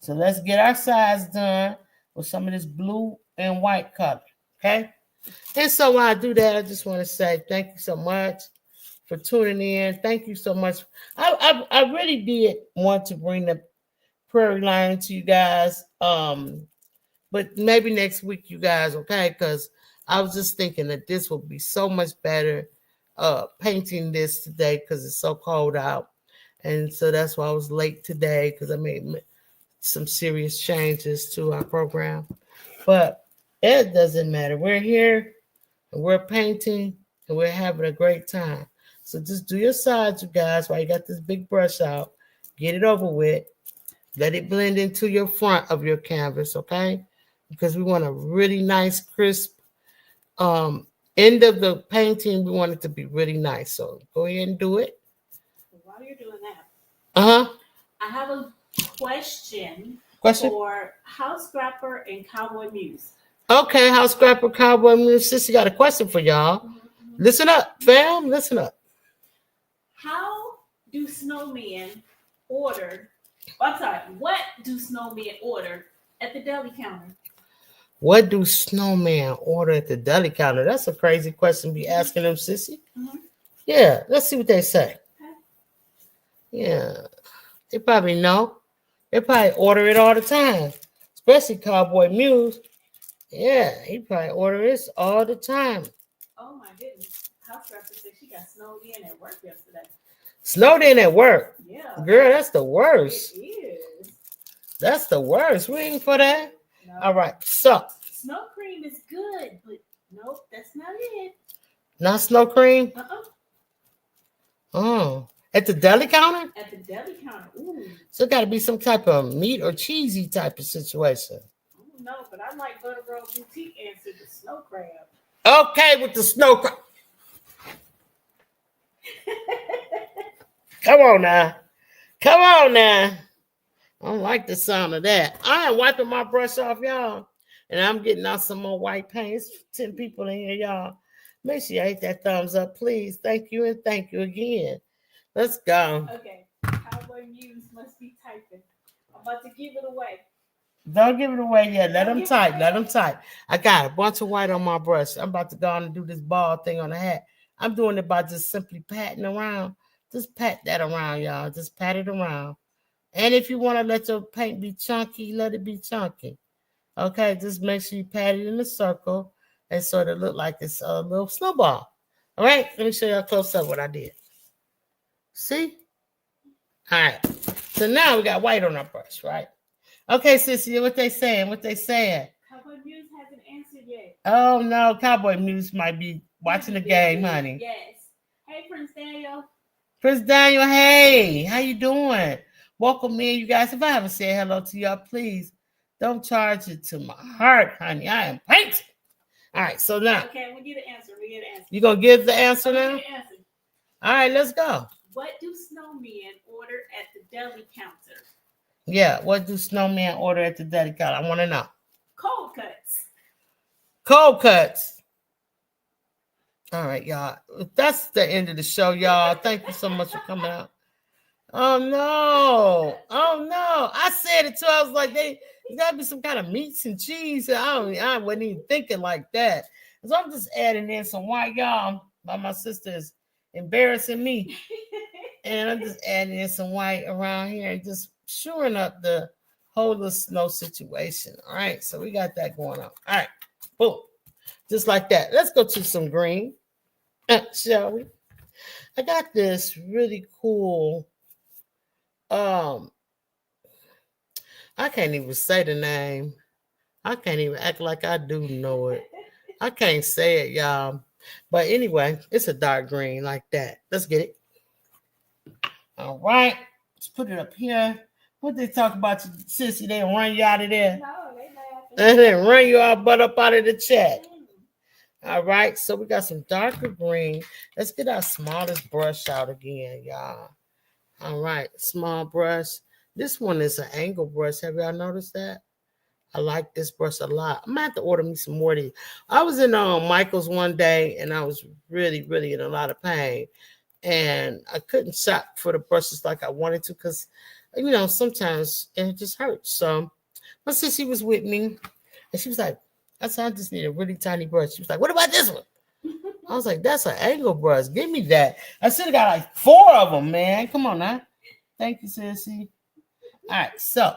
So let's get our sides done with some of this blue and white color, okay? And so while I do that, I just want to say thank you so much for tuning in. Thank you so much. I really did want to bring the prairie lion to you guys, but maybe next week, you guys, okay? Because I was just thinking that this would be so much better painting this today because it's so cold out. And so that's why I was late today, because I made some serious changes to our program. But it doesn't matter. We're here and we're painting and we're having a great time. So just do your sides, you guys, while you got this big brush out. Get it over with. Let it blend into your front of your canvas, okay? Because we want a really nice, crisp end of the painting. We want it to be really nice. So go ahead and do it. While you're doing that, I have a question for House Scrapper and Cowboy Muse. Okay, House Scrapper, Cowboy Muse. Sissy got a question for y'all. Mm-hmm. Listen up, fam. Listen up. How do snowmen order? I'm sorry. What do snowmen order at the deli counter? What do snowmen order at the deli counter? That's a crazy question to be asking them, Sissy. Mm-hmm. Yeah, let's see what they say. Okay. Yeah, they probably know. They probably order it all the time, especially Cowboy Muse. Yeah, he probably order this all the time. Oh my goodness. House Scrapper said she got snowed in at work yesterday. Snowed in at work? Yeah. Girl, that's the worst. It is. That's the worst. We ain't for that. No. All right, so. Snow cream is good, but nope, that's not it. Not snow cream? Uh-uh. Oh. At the deli counter? At the deli counter. Ooh. So it got to be some type of meat or cheesy type of situation. No, but I like Butter Roll Boutique answer the snow crab. Okay, with the snow crab. Come on now. Come on now. I don't like the sound of that. I am wiping my brush off, y'all. And I'm getting out some more white paint. It's 10 people in here, y'all. Make sure you hit that thumbs up, please. Thank you and thank you again. Let's go. Okay. Cowboy Muse must be typing. I'm about to give it away. Don't give it away yet. Let them type. Let them type. I got a bunch of white on my brush. I'm about to go on and do this ball thing on the hat. I'm doing it by just simply patting around. Just pat that around, y'all. Just pat it around. And if you want to let your paint be chunky, let it be chunky. Okay, just make sure you pat it in a circle and sort of look like it's a little snowball. All right, let me show y'all close up what I did. See? All right. So now we got white on our brush, right? Okay, sissy, what they saying? What they saying? Cowboy Muse hasn't answered yet. Oh no, Cowboy Muse might be watching the game, honey. Yes. Hey, Prince Daniel. Prince Daniel, hey, how you doing? Welcome in, you guys. If I haven't said hello to y'all, please don't charge it to my heart, honey. I am painting. All right, so now. Okay, we get an answer. You gonna give the answer now? Get an answer. All right, let's go. What do snowmen order at the deli counter? Yeah, what do snowmen order at the deli counter? I want to know. Cold cuts. Cold cuts. All right, y'all. That's the end of the show, y'all. Thank you so much for coming out. Oh no! Oh no! I said it too. I was like, there's gotta be some kind of meats and cheese. I wasn't even thinking like that. So I'm just adding in some white, y'all. My sister is embarrassing me, and I'm just adding in some white around here and just shoring up the whole snow situation. All right, so we got that going on. All right, boom, just like that. Let's go to some green, shall we? I got this really cool. I can't even say the name. I can't even act like I do know it. I can't say it, y'all. But anyway, it's a dark green like that. Let's get it. All right. Let's put it up here. What they talk about, you, sissy? They didn't run you out of there. No, They didn't run you all butt up out of the chat. All right. So we got some darker green. Let's get our smallest brush out again, y'all. All right. Small brush. This one is an angle brush. Have y'all noticed that? I like this brush a lot. I'm going to have to order me some more of these. I was in Michael's one day, and I was really, really in a lot of pain. And I couldn't shop for the brushes like I wanted to because, you know, sometimes it just hurts. So my sister was with me, and she was like, I said, I just need a really tiny brush. She was like, what about this one? I was like, that's an angle brush. Give me that. I should have got like 4 of them, man. Come on now. Thank you, sissy. All right, so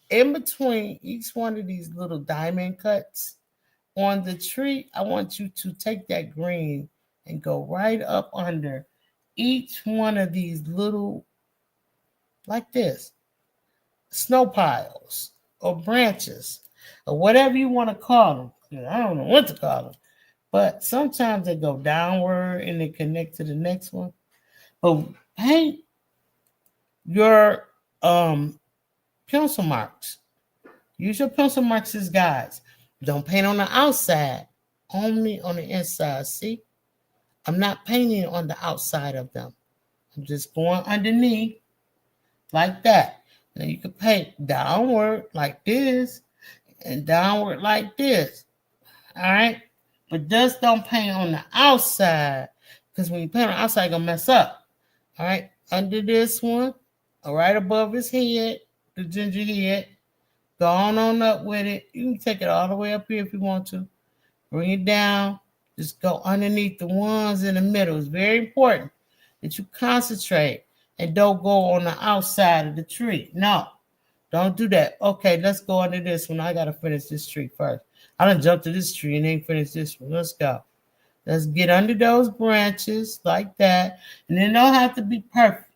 in between each one of these little diamond cuts on the tree, I want you to take that green and go right up under each one of these little, like this, snow piles or branches or whatever you want to call them. I don't know what to call them, but sometimes they go downward and they connect to the next one. But paint your pencil marks. Use your pencil marks as guides. Don't paint on the outside, only on the inside. See? I'm not painting on the outside of them. I'm just going underneath like that. Now you can paint downward like this and downward like this. All right? But just don't paint on the outside because when you paint on the outside, you're going to mess up. All right? Under this one, right above his head, the ginger head. Go on up with it. You can take it all the way up here if you want to. Bring it down. Just go underneath the ones in the middle. It's very important that you concentrate and don't go on the outside of the tree. No, don't do that. Okay, let's go under this one. I got to finish this tree first. I done jumped to this tree and then finish this one. Let's go. Let's get under those branches like that. And it don't have to be perfect.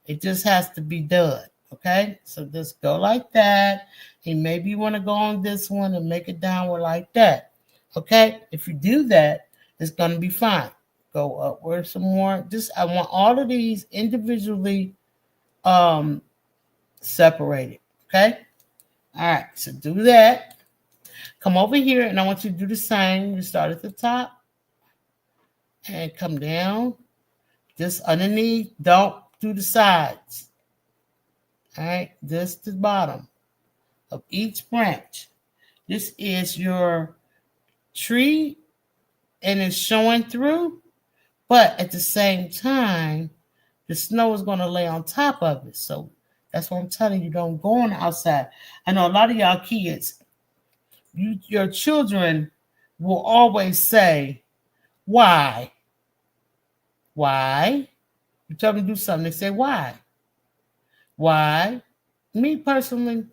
It just has to be done. Okay, so just go like that. And maybe you want to go on this one and make it downward like that. Okay, if you do that, it's going to be fine. Go upward some more. I want all of these individually separated. Okay, all right, so do that. Come over here, and I want you to do the same. You start at the top and come down. Just underneath. Don't do the sides. All right, this is the bottom of each branch. This is your tree, and it's showing through, but at the same time, the snow is going to lay on top of it. So That's what I'm telling you. Don't go on the outside. I know a lot of y'all kids, your children will always say, why? Why? You tell them to do something, they say, why? Why? Me personally,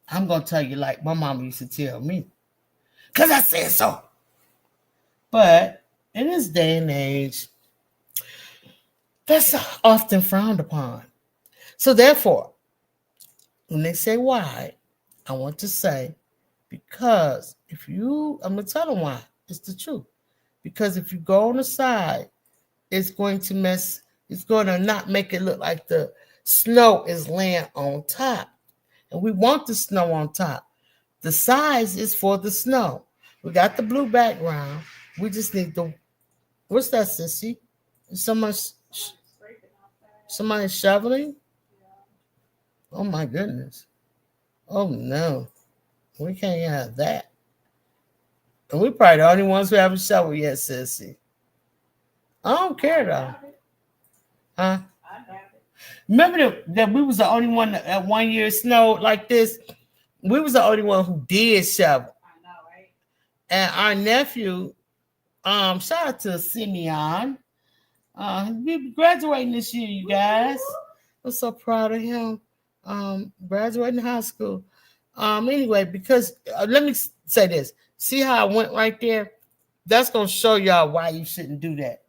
I'm going to tell you like my mama used to tell me. Because I said so. But in this day and age, that's often frowned upon. So therefore, when they say why, I want to say, because I'm going to tell them why. It's the truth. Because if you go on the side, it's going to not make it look like the snow is laying on top. And we want the snow on top. The size is for the snow. We got the blue background. We just need what's that, sissy? Somebody shoveling? Oh my goodness. Oh no. We can't have that. And we're probably the only ones who haven't shoveled yet, sissy. I don't care though. Huh? Remember that we was the only one that 1 year it snowed like this? We was the only one who did shovel. I know, right? And our nephew, shout out to Simeon. He'll be graduating this year, you guys. I'm so proud of him. Graduating high school. Anyway, because let me say this. See how I went right there? That's going to show y'all why you shouldn't do that.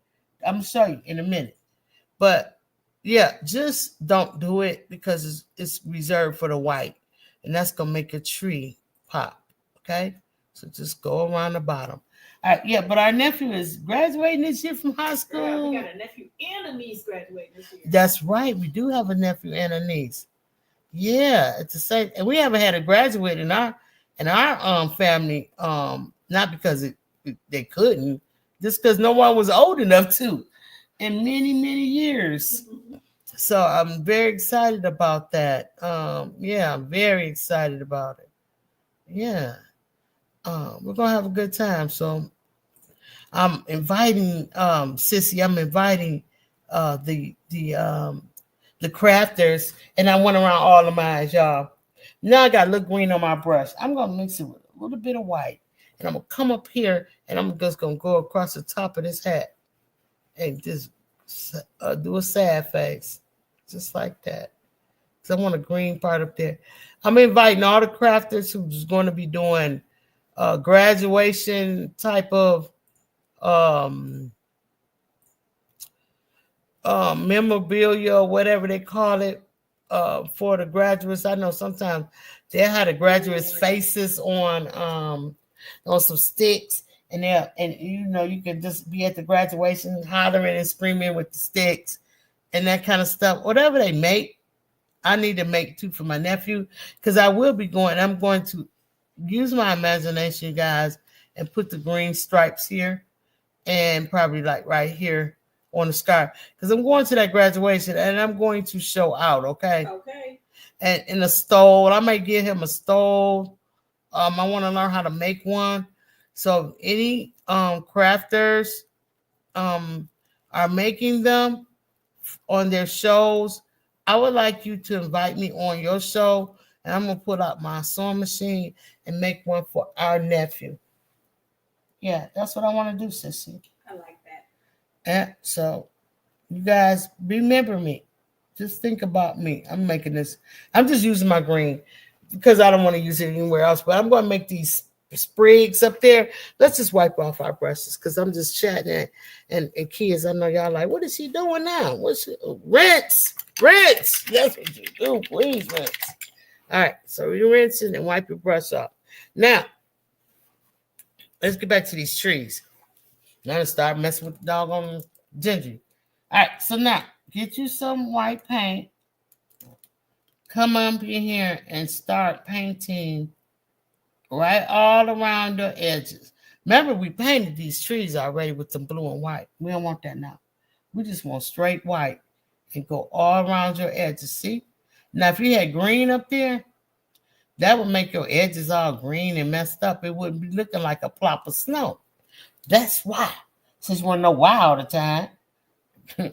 I'm going to show you in a minute. But yeah, just don't do it because it's reserved for the white. And that's going to make a tree pop. Okay? So just go around the bottom. All right, yeah, but our nephew is graduating this year from high school. We got a nephew and a niece graduating this year. That's right. We do have a nephew and a niece. Yeah, it's the same. And we haven't had a graduate in our family, not because they couldn't, just because no one was old enough to in many, many years. So I'm very excited about that. Yeah, I'm very excited about it. Yeah. We're gonna have a good time. So I'm inviting Sissy, I'm inviting the crafters, and I went around all of mine, y'all. Now I got a little green on my brush. I'm gonna mix it with a little bit of white, and I'm gonna come up here and I'm just gonna go across the top of this hat and just do a sad face, just like that. Because I want a green part up there. I'm inviting all the crafters who's going to be doing graduation type of memorabilia, whatever they call it, for the graduates. I know sometimes they had the graduates' faces on some sticks, and you can just be at the graduation hollering and screaming with the sticks and that kind of stuff. Whatever they make, I need to make too for my nephew, because I will be going. I'm going to use my imagination, guys, and put the green stripes here and probably like right here on the scarf, because I'm going to that graduation and I'm going to show out. Okay. And in a stole, I might give him a stole. I want to learn how to make one. So any crafters are making them on their shows, I would like you to invite me on your show, and I'm gonna put out my sewing machine and make one for our nephew. Yeah, that's what I want to do, sissy. I like that. And so you guys remember me. Just think about me. I'm making this. I'm just using my green because I don't want to use it anywhere else, but I'm going to make these sprigs up there. Let's just wipe off our brushes because I'm just chatting. And kids, I know y'all like, what is she doing now? Rinse. That's what you do. Please rinse. All right, so you rinse it and wipe your brush off. Now, let's get back to these trees. Now to start messing with the doggone ginger. All right, so now get you some white paint. Come up in here and start painting right all around the edges. Remember, we painted these trees already with some blue and white. We don't want that now. We just want straight white and go all around your edges. See? Now, if you had green up there, that would make your edges all green and messed up. It wouldn't be looking like a plop of snow. That's why. Since you want to know why all the time. All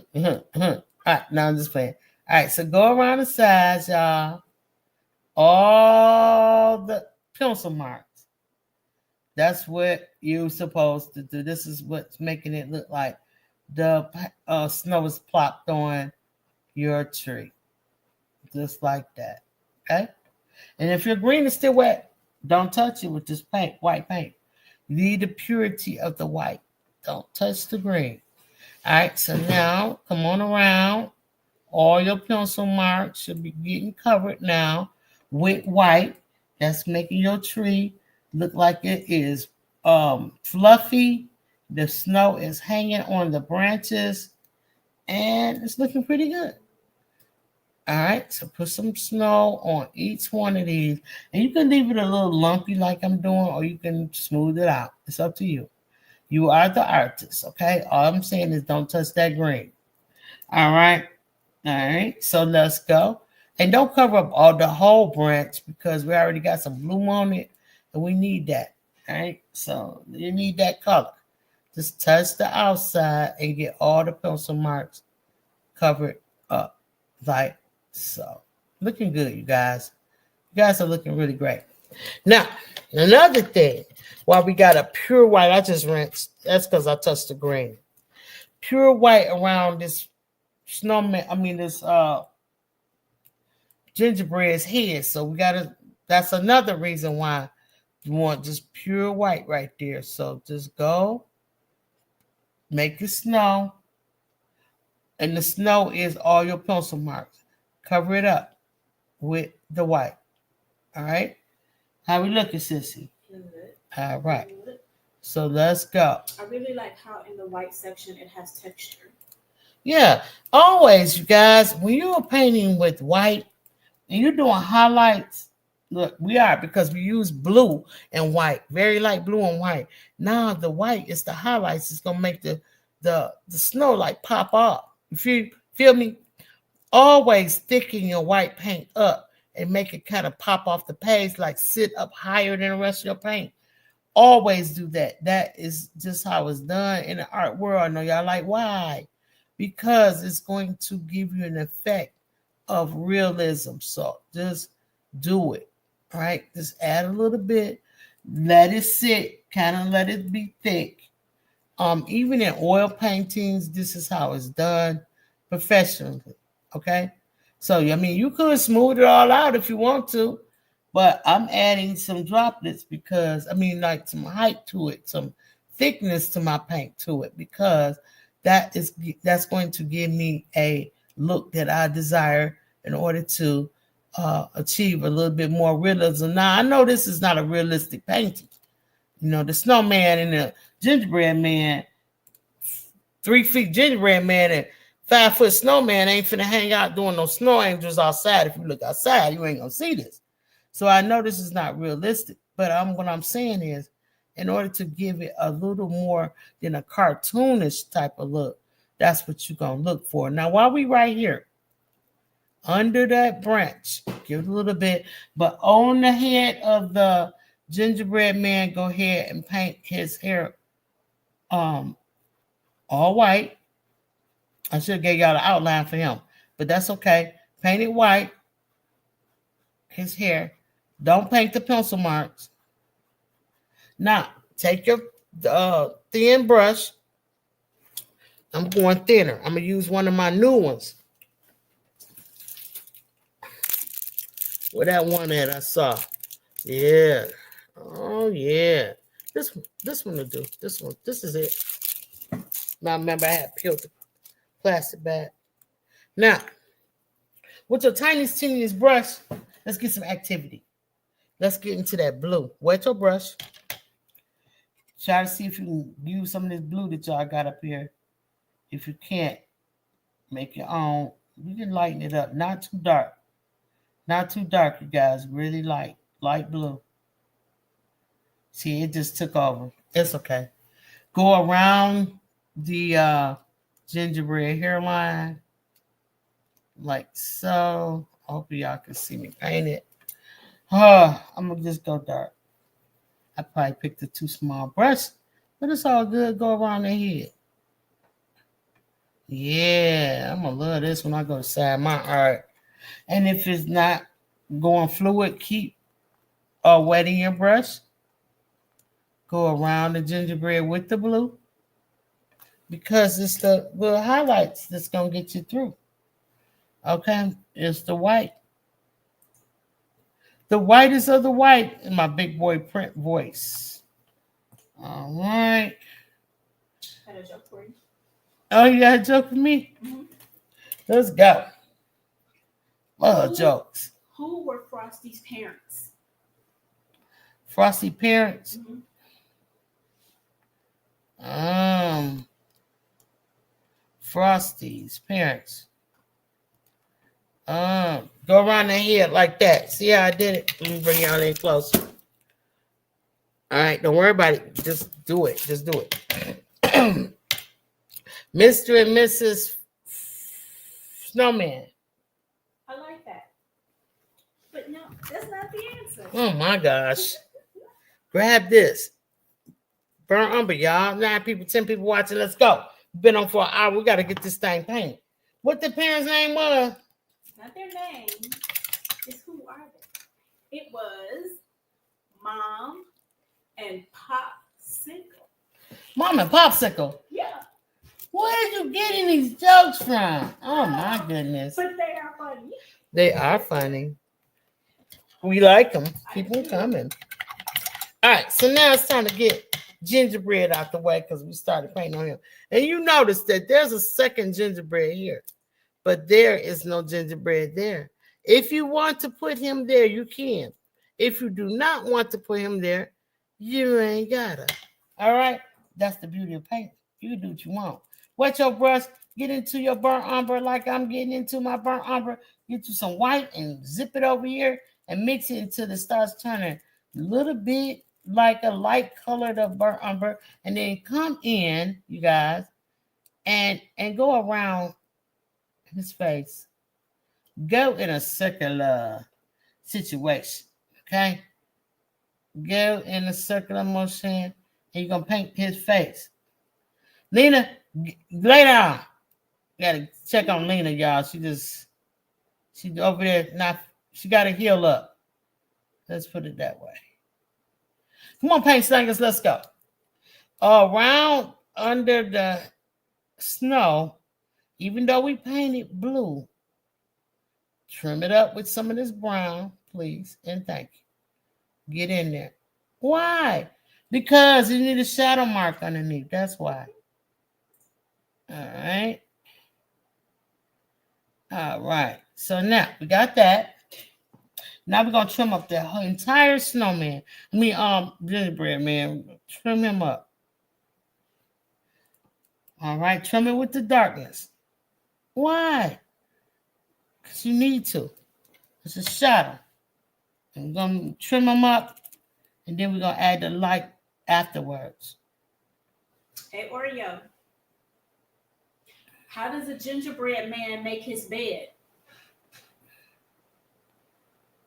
right, now I'm just playing. All right, so go around the sides, y'all. All the pencil marks. That's what you're supposed to do. This is what's making it look like the snow is plopped on your tree. Just like that. Okay? And if your green is still wet, don't touch it with this paint, white paint. You need the purity of the white. Don't touch the green. All right, so now come on around. All your pencil marks should be getting covered now with white. That's making your tree look like it is fluffy. The snow is hanging on the branches, and it's looking pretty good. All right, so put some snow on each one of these. And you can leave it a little lumpy like I'm doing, or you can smooth it out. It's up to you. You are the artist, okay? All I'm saying is don't touch that green. All right? All right, so let's go. And don't cover up all the whole branch because we already got some bloom on it, and we need that. All right, so you need that color. Just touch the outside and get all the pencil marks covered up like so. Looking good, you guys. You guys are looking really great. Now, another thing, while we got a pure white, I just rinsed. That's because I touched the green. Pure white around this snowman, this gingerbread's head. So we gotta, that's another reason why you want just pure white right there. So just go, make it snow. And the snow is all your pencil marks. Cover it up with the white. All right? How we looking, sissy? Good. All right. Good. So let's go. I really like how in the white section it has texture. Yeah. Always, you guys, when you're painting with white and you're doing highlights, look, we are because we use blue and white, very light blue and white. Now the white is the highlights. It's going to make the snow like pop off. If you feel me, always thicken your white paint up and make it kind of pop off the page, like sit up higher than the rest of your paint. Always do that. That is just how it's done in the art world. I know y'all like, why? Because it's going to give you an effect of realism. So just do it. All right. Just add a little bit. Let it sit. Kind of let it be thick. Even in oil paintings, this is how it's done professionally. Okay. So, you could smooth it all out if you want to, but I'm adding some droplets because, like some height to it, some thickness to my paint to it, because that's going to give me a look that I desire in order to achieve a little bit more realism. Now, I know this is not a realistic painting. The snowman and the gingerbread man, 3 feet gingerbread man and 5 foot snowman ain't finna hang out doing no snow angels outside. If you look outside, you ain't gonna see this. So I know this is not realistic, but what I'm saying is, in order to give it a little more than a cartoonish type of look, that's what you're gonna look for. Now, while we right here, under that branch, give it a little bit, but on the head of the gingerbread man, go ahead and paint his hair all white. I should have gave y'all the outline for him, but that's okay. Paint it white, his hair. Don't paint the pencil marks. Now, take your thin brush. I'm going thinner. I'm going to use one of my new ones. Where that one at I saw? Yeah. Oh, yeah. This one will do. This one. This is it. Now, remember, I had peeled the plastic back. Now, with your tiniest brush, let's get some activity. Let's get into that blue. Wet your brush. Try to see if you can use some of this blue that y'all got up here. If you can't, make your own. You can lighten it up. Not too dark. Not too dark, you guys. Really light. Light blue. See, it just took over. It's okay. Go around the gingerbread hairline like so. I hope y'all can see me paint it. I'm gonna just go dark. I probably picked a too small brush, but it's all good. Go around the head. Yeah, I'm gonna love this when I go to side my art. And if it's not going fluid, keep wetting your brush. Go around the gingerbread with the blue because it's the little highlights that's gonna get you through. Okay, it's the white. The whitest of the white in my big boy print voice. All right. I had a joke for you. Oh, you got a joke for me? Mhm. Let's go. Love jokes. Who were Frosty's parents? Frosty parents. Mhm. Frosty's parents. Go around the head like that. See how I did it? Let me bring y'all in closer. All right, don't worry about it. Just do it. Just do it. Mr. and Mrs. Snowman. I like that. But no, that's not the answer. Oh my gosh. Grab this. Burn umber, y'all. 9 people, 10 people watching. Let's go. Been on for an hour. We got to get this thing painted. What the parents' name was? Not their name. It's who are they? It was Mom and Popsicle. Mom and Popsicle. Yeah. Where are you getting these jokes from? Oh my goodness. But they are funny. They are funny. We like them. Keep them coming. All right, so now it's time to get gingerbread out the way because we started painting on him. And you notice that there's a second gingerbread here, but there is no gingerbread there. If you want to put him there, you can. If you do not want to put him there, you ain't gotta. All right? That's the beauty of painting. You can do what you want. Wet your brush, get into your burnt umber like I'm getting into my burnt umber. Get you some white and zip it over here and mix it until it starts turning a little bit like a light colored of burnt umber. And then come in, you guys, and go around his face. Go in a circular situation, okay? Go in a circular motion, and you're going to paint his face. Lena, lay down. Gotta check on Lena, y'all. She's over there. Now she got to heal up. Let's put it that way. Come on, paint slingers. Let's go. Around under the snow, even though we painted blue, trim it up with some of this brown, please, and thank you. Get in there. Why? Because you need a shadow mark underneath. That's why. All right. All right. So now we got that. Now we're gonna trim up the entire snowman. Gingerbread man. Trim him up. All right. Trim it with the darkness. Why? Because you need to. It's a shadow. And we're gonna trim him up, and then we're gonna add the light afterwards. Hey, Oreo. How does a gingerbread man make his bed?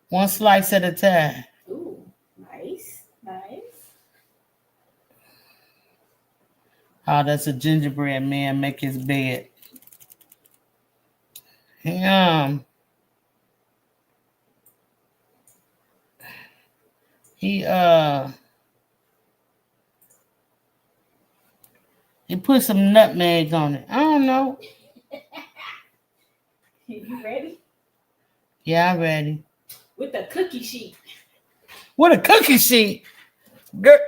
One slice at a time. Ooh, nice, nice. How does a gingerbread man make his bed? He put some nutmeg on it. I don't know. You ready? Yeah, I'm ready. With the cookie sheet. What a cookie sheet. Girl.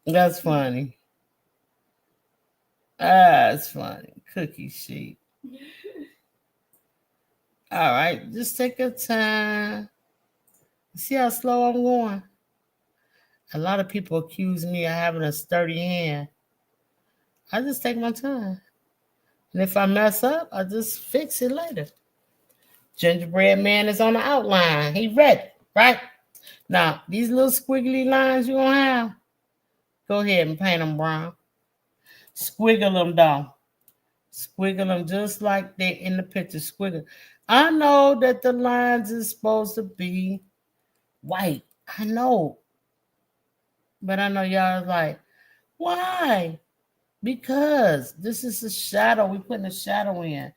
That's funny. That's funny. Cookie sheet. All right, just take your time. See how slow I'm going? A lot of people accuse me of having a sturdy hand. I just take my time. And if I mess up, I just fix it later. Gingerbread man is on the outline. He ready, right? Now, these little squiggly lines you're going to have, go ahead and paint them brown. Squiggle them down. Squiggle them just like they're in the picture. Squiggle. I know that the lines is supposed to be white. I know. But I know y'all is like, why? Because this is a shadow. We're putting a shadow in.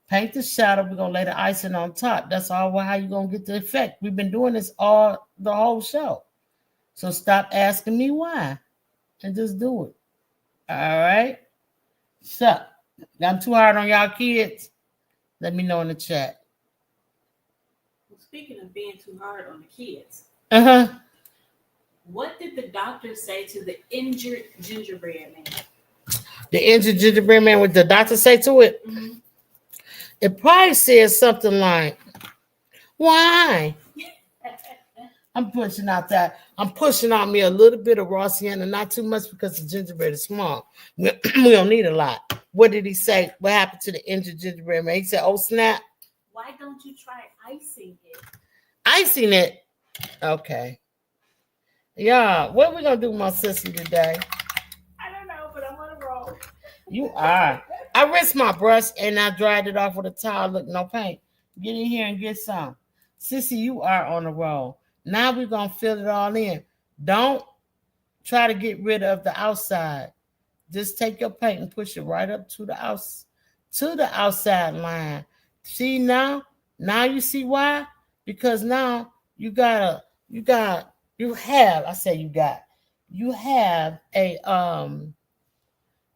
Paint the shadow. We're gonna lay the icing on top. That's all how you're gonna get the effect. We've been doing this all the whole show. So stop asking me why and just do it. All right. So I'm too hard on y'all kids. Let me know in the chat. Well, speaking of being too hard on the kids, Uh-huh. what did the doctor say to the injured gingerbread man? The injured gingerbread man, what the doctor say to it? Mm-hmm. It probably says something like, why? I'm pushing out me a little bit of raw sienna, not too much because the gingerbread is small. We don't need a lot. What did he say? What happened to the injured gingerbread man? He said, oh, snap. Why don't you try icing it? Icing it? Okay. Yeah, what are we going to do with my sissy today? I don't know, but I'm on a roll. You are. I rinsed my brush and I dried it off with a towel. Look, no paint. Get in here and get some. Sissy, you are on the roll. Now we're going to fill it all in. Don't try to get rid of the outside. Just take your paint and push it right up to the outside line. See now? Now you see why? Because now you have a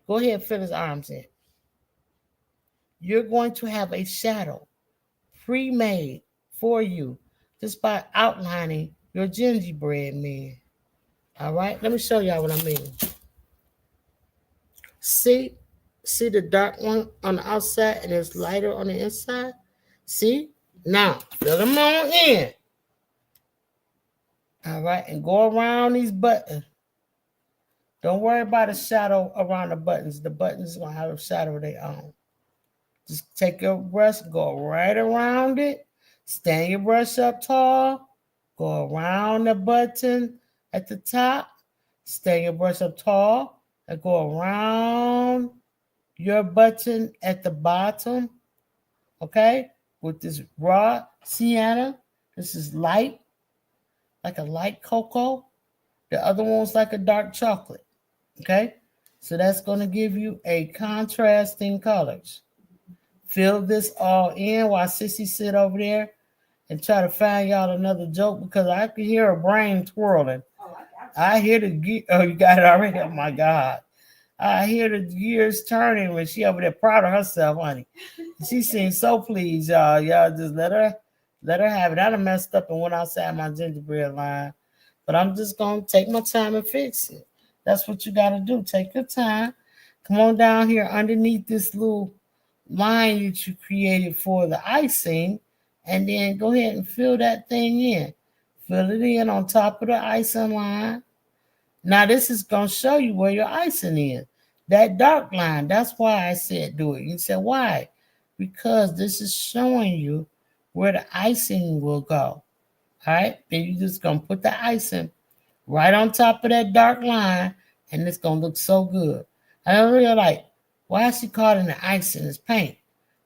go ahead and fill his arms in. You're going to have a shadow pre-made for you just by outlining your gingerbread man. All right, let me show y'all what I mean. See the dark one on the outside and it's lighter on the inside? See? Now, fill them on in. All right, and go around these buttons. Don't worry about the shadow around the buttons. The buttons are going to have a shadow of their own. Just take your brush, go right around it. Stand your brush up tall. Go around the button at the top. Stand your brush up tall. And go around your button at the bottom. Okay? With this raw sienna. This is light. Like a light cocoa. The other one's like a dark chocolate. Okay? So that's going to give you a contrasting colors. Fill this all in while Sissy sit over there and try to find y'all another joke because I can hear her brain twirling. I hear the gear. Oh, you got it already? Oh, my God. I hear the gears turning when she over there proud of herself, honey. She seems so pleased, y'all. Y'all just let her have it. I done messed up and went outside my gingerbread line. But I'm just going to take my time and fix it. That's what you got to do. Take your time. Come on down here underneath this little line that you created for the icing, and then go ahead and fill that thing in. Fill it in on top of the icing line. Now this is going to show you where your icing is. That dark line, that's why I said do it. You said, why? Because this is showing you where the icing will go. All right? Then you're just going to put the icing right on top of that dark line, and it's going to look so good. I really like, why is she calling it icing? It's paint.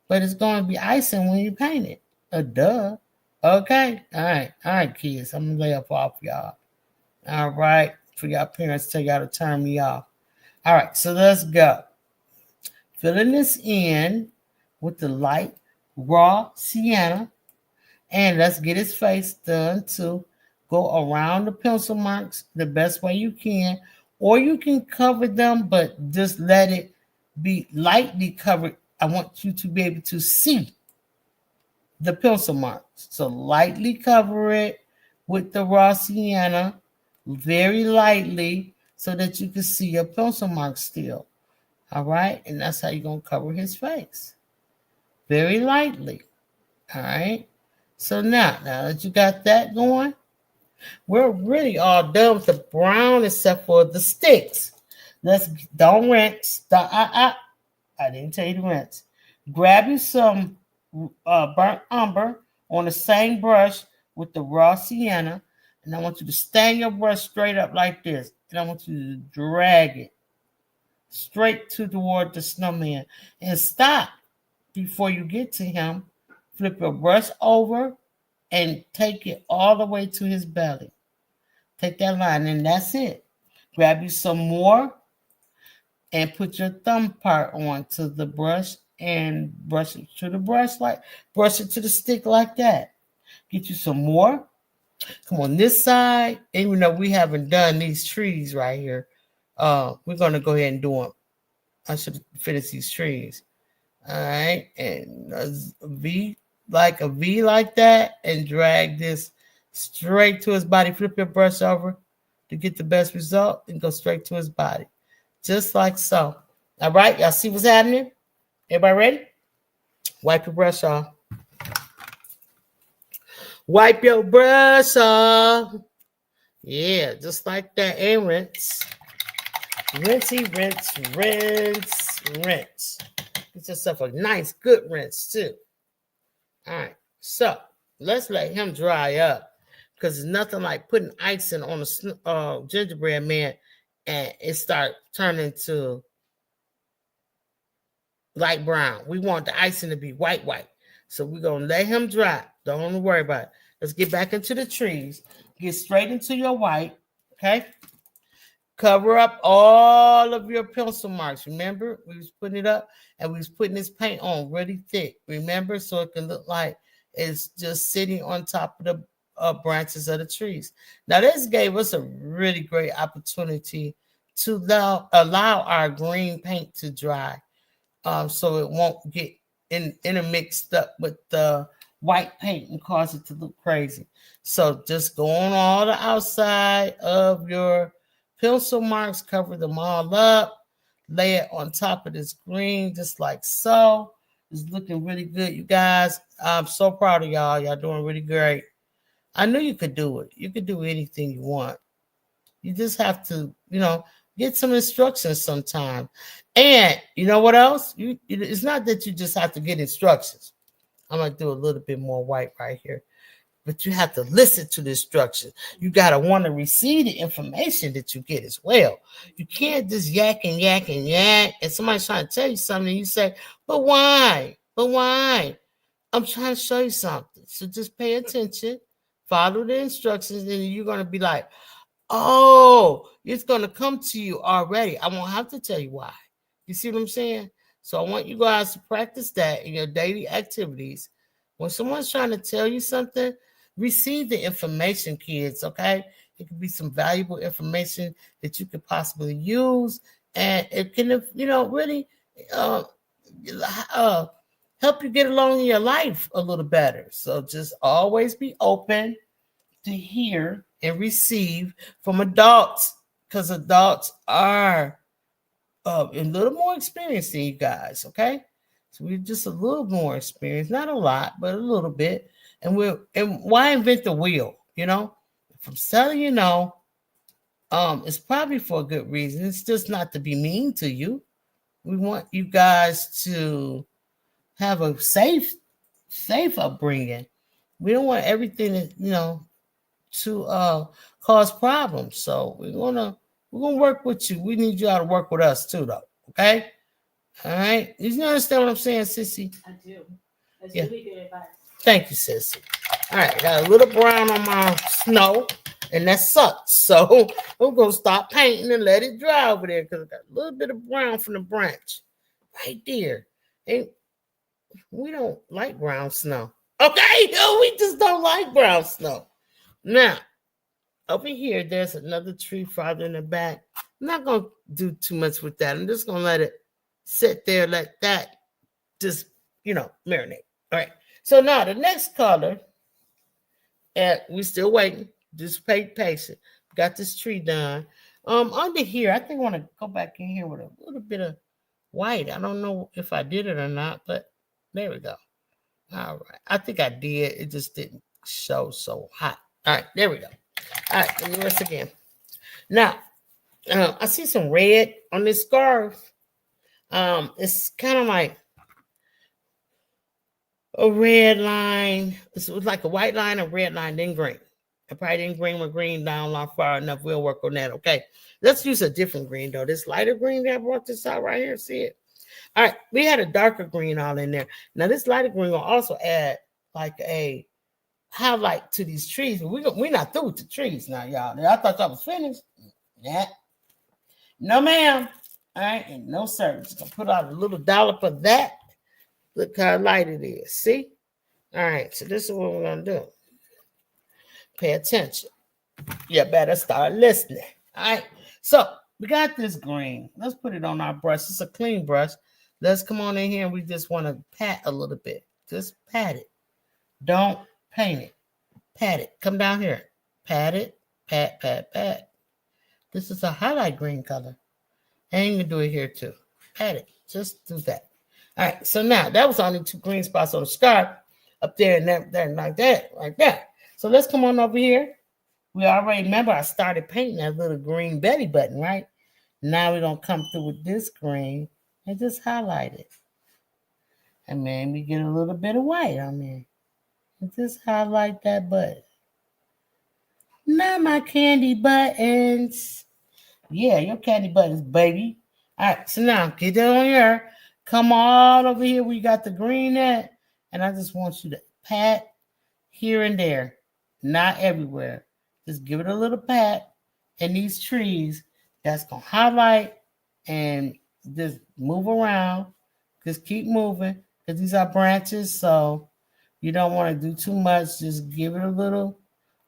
But it's going to be icing when you paint it. Duh. Okay? All right, kids. I'm going to lay up off y'all. All right? For y'all parents, tell y'all to turn me off. All right, so let's go. Filling this in with the light raw sienna. And let's get his face done too. Go around the pencil marks the best way you can. Or you can cover them, but just let it be lightly covered. I want you to be able to see the pencil marks. So lightly cover it with the raw sienna, very lightly, so that you can see your pencil marks still. All right? And that's how you're going to cover his face. Very lightly. All right? So now that you got that going, we're really all done with the brown except for the sticks. Don't rinse. I didn't tell you to rinse. Grab you some burnt umber on the same brush with the raw sienna, and I want you to stand your brush straight up like this, and I want you to drag it straight toward the snowman, and stop before you get to him. Flip your brush over and take it all the way to his belly. Take that line, and that's it. Grab you some more and put your thumb part onto the brush and brush it to the brush it to the stick like that. Get you some more. Come on this side. And you know we haven't done these trees right here. We're gonna go ahead and do them. I should finish these trees. All right, and a V like that, and drag this straight to his body. Flip your brush over to get the best result, and go straight to his body, just like so. All right, y'all see what's happening? Everybody ready? Wipe your brush off. Wipe your brush off. Yeah, just like that, and rinse. Rinsey, rinse, rinse, rinse. Get yourself a nice, good rinse, too. All right, so let's let him dry up because it's nothing like putting icing on a gingerbread man and it start turning to light brown. We want the icing to be white. So we're going to let him dry. Don't worry about it. Let's get back into the trees. Get straight into your white, okay? Cover up all of your pencil marks. Remember, we was putting it up and we was putting this paint on really thick. Remember, so it can look like it's just sitting on top of the branches of the trees. Now, this gave us a really great opportunity to allow our green paint to dry, so it won't get intermixed up with the white paint and cause it to look crazy. So just go on all the outside of your pencil marks, cover them all up, lay it on top of this green, just like so. It's looking really good, you guys. I'm so proud of y'all. Y'all doing really great. I knew you could do it. You could do anything you want. You just have to, get some instructions sometime. And you know what else? It's not that you just have to get instructions. I'm going to do a little bit more white right here. But you have to listen to the instructions. You got to want to receive the information that you get as well. You can't just yak, and somebody's trying to tell you something, and you say, but why? I'm trying to show you something. So just pay attention, follow the instructions, and you're going to be like, oh, it's going to come to you already. I won't have to tell you why. You see what I'm saying? So I want you guys to practice that in your daily activities. When someone's trying to tell you something, receive the information, kids, okay? It could be some valuable information that you could possibly use, and it can, really help you get along in your life a little better. So just always be open to hear and receive from adults, because adults are a little more experienced than you guys, okay? So we're just a little more experienced, not a lot, but a little bit. And why invent the wheel? If I'm telling you no, it's probably for a good reason. It's just not to be mean to you. We want you guys to have a safe upbringing. We don't want everything to cause problems. So we're gonna work with you. We need y'all to work with us too, though. Okay. All right. You understand what I'm saying, Sissy? I do. That's really good advice. Thank you, Sissy. All right. Got a little brown on my snow, and that sucks. So I'm going to stop painting and let it dry over there because I got a little bit of brown from the branch right there. And we don't like brown snow. Okay? No, we just don't like brown snow. Now, over here, there's another tree farther in the back. I'm not going to do too much with that. I'm just going to let it sit there, let that just, marinate. All right. So now the next color, and we're still waiting. Just patient. Got this tree done. Under here, I think I want to go back in here with a little bit of white. I don't know if I did it or not, but there we go. All right. I think I did. It just didn't show so hot. All right. There we go. All right. Let me rest again. Now, I see some red on this scarf. It's kind of like a red line. It was like a white line, a red line, then green. I probably didn't bring my green down long far enough. We'll work on that. Okay. Let's use a different green, though. This lighter green that I brought this out right here. See it? All right. We had a darker green all in there. Now, this lighter green will also add like a highlight to these trees. But we're not through with the trees now, y'all. I thought I was finished. Yeah. No, ma'am. All right, and no sir. Just gonna put out a little dollop of that. Look how light it is. See? All right, so this is what we're gonna do. Pay attention. You better start listening. All right. So we got this green. Let's put it on our brush. It's a clean brush. Let's come on in here and we just want to pat a little bit. Just pat it. Don't paint it. Pat it. Come down here. Pat it. Pat, pat, pat. This is a highlight green color. And you can do it here too. Pat it. Just do that. All right. So now that was only 2 green spots on the scarf up there and there, like that, like that. So let's come on over here. We already remember I started painting that little green belly button, right? Now we're going to come through with this green and just highlight it. And then we get a little bit of white on there. And just highlight that button. Now my candy buttons. Yeah, your candy buttons, baby. All right, so now get that on here. Come all over here. We got the green at. And I just want you to pat here and there. Not everywhere. Just give it a little pat. And these trees, that's going to highlight and just move around. Just keep moving. Because these are branches, so you don't want to do too much. Just give it a little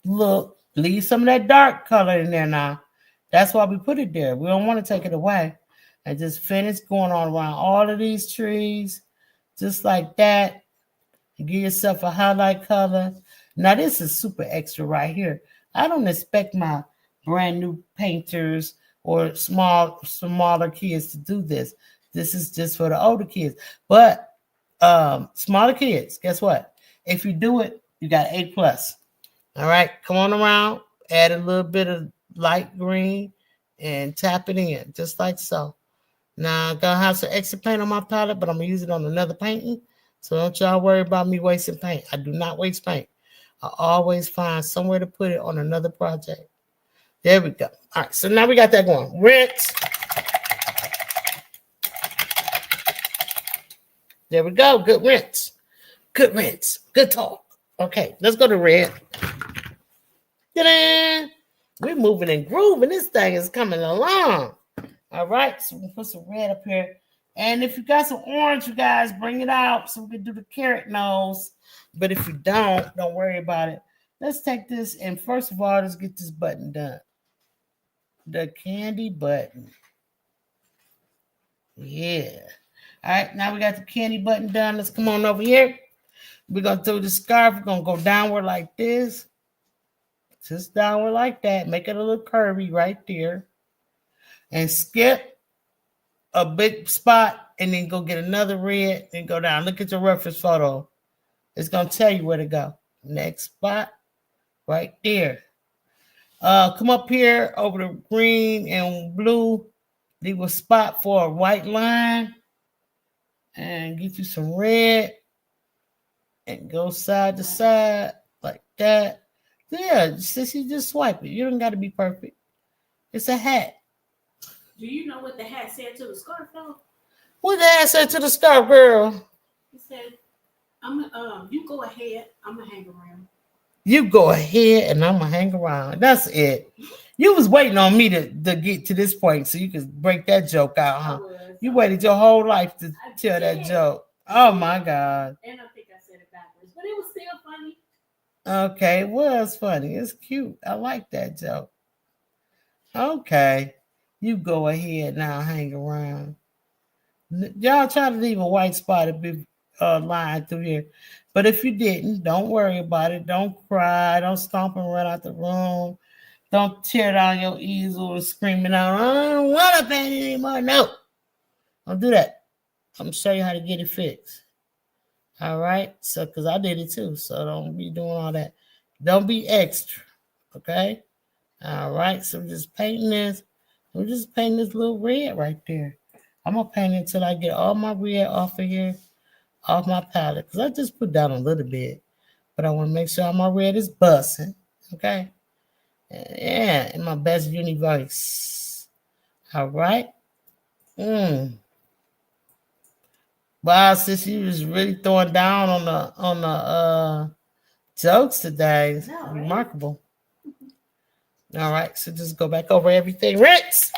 look. Leave some of that dark color in there now. That's why we put it there. We don't want to take it away. And just finish going on around all of these trees. Just like that. And give yourself a highlight color. Now, this is super extra right here. I don't expect my brand new painters or smaller kids to do this. This is just for the older kids. But smaller kids, guess what? If you do it, you got A+. All right, come on around, add a little bit of light green and tap it in, just like so. Now, I'm going to have some extra paint on my palette, but I'm going to use it on another painting. So don't y'all worry about me wasting paint. I do not waste paint. I always find somewhere to put it on another project. There we go. All right, so now we got that going. Rinse. There we go. Good rinse. Good rinse. Good talk. Okay, let's go to red. Ta-da! We're moving and grooving. This thing is coming along. All right, so we'll put some red up here. And if you got some orange, you guys, bring it out so we can do the carrot nose. But if you don't worry about it. Let's take this and first of all, let's get this button done. The candy button. Yeah. All right, now we got the candy button done. Let's come on over here. We're going to throw the scarf. We're going to go downward like this. Just downward like that. Make it a little curvy right there. And skip a big spot and then go get another red and go down. Look at your reference photo. It's going to tell you where to go. Next spot right there. Come up here over the green and blue. Leave a spot for a white line. And get you some red. And go side to side like that. Yeah, since you just swipe it. You don't got to be perfect. It's a hat. Do you know what the hat said to the scarf, though? What the hat said to the scarf, girl? He said, you go ahead. I'm going to hang around. You go ahead and I'm going to hang around. That's it. You was waiting on me to get to this point so you could break that joke out, huh? You waited your whole life to tell that joke. Oh, my God. And I think I said it backwards, but it was still funny. Okay, it was funny. It's cute. I like that joke. Okay. You go ahead now, hang around. Y'all try to leave a white spot a big line through here. But if you didn't, don't worry about it. Don't cry. Don't stomp and run out the room. Don't tear down your easel and screaming out, I don't want to paint it anymore. No. Don't do that. I'm going to show you how to get it fixed. All right? So, because I did it too. So don't be doing all that. Don't be extra. Okay? All right? So just painting this. We're just painting this little red right there. I'm going to paint it until I get all my red off of here, off my palette. Because I just put down a little bit. But I want to make sure all my red is busting. Okay? Yeah, in my best universe. All right? Wow, sis, you was really throwing down on the jokes today. It's remarkable. All right, so just go back over everything. Rinse.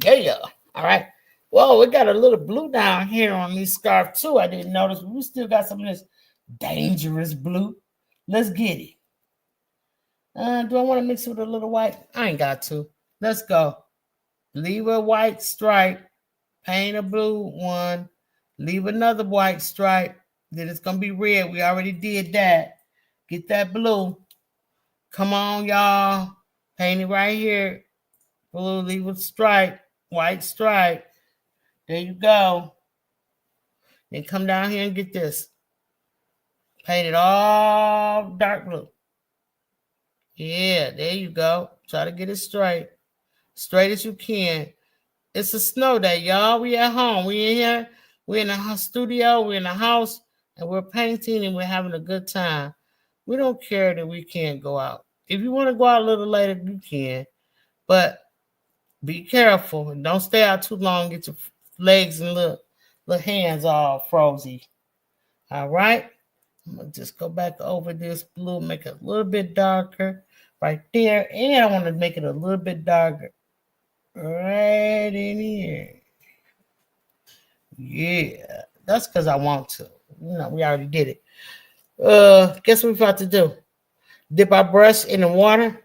Yeah. All right. Well, we got a little blue down here on this scarf too. I didn't notice. But we still got some of this dangerous blue. Let's get it. Do I want to mix it with a little white? I ain't got to. Let's go. Leave a white stripe. Paint a blue one. Leave another white stripe. Then it's going to be red. We already did that. Get that blue. Come on, y'all. Paint it right here. Blue, leave a stripe. White stripe. There you go. Then come down here and get this. Paint it all dark blue. Yeah, there you go. Try to get it straight. Straight as you can. It's a snow day, y'all. We at home. We in here. We're in the studio. We're in the house. And we're painting and we're having a good time. We don't care that we can't go out. If you want to go out a little later, you can. But be careful. And don't stay out too long. Get your legs and little hands all frozen. All right. I'm going to just go back over this blue. Make it a little bit darker right there. And I want to make it a little bit darker right in here. Yeah. That's because I want to. You know, we already did it. Guess what we're about to do? Dip our brush in the water.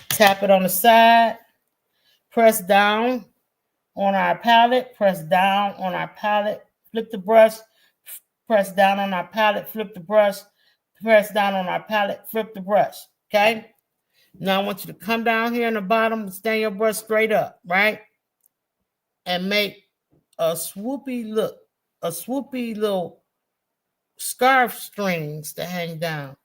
Tap it on the side. Press down on our palette. Press down on our palette. Flip the brush. Press down on our palette. Flip the brush. Press down on our palette. Flip the brush. Okay? Now I want you to come down here in the bottom and stand your brush straight up, right? And make a swoopy look. A swoopy little scarf strings to hang down.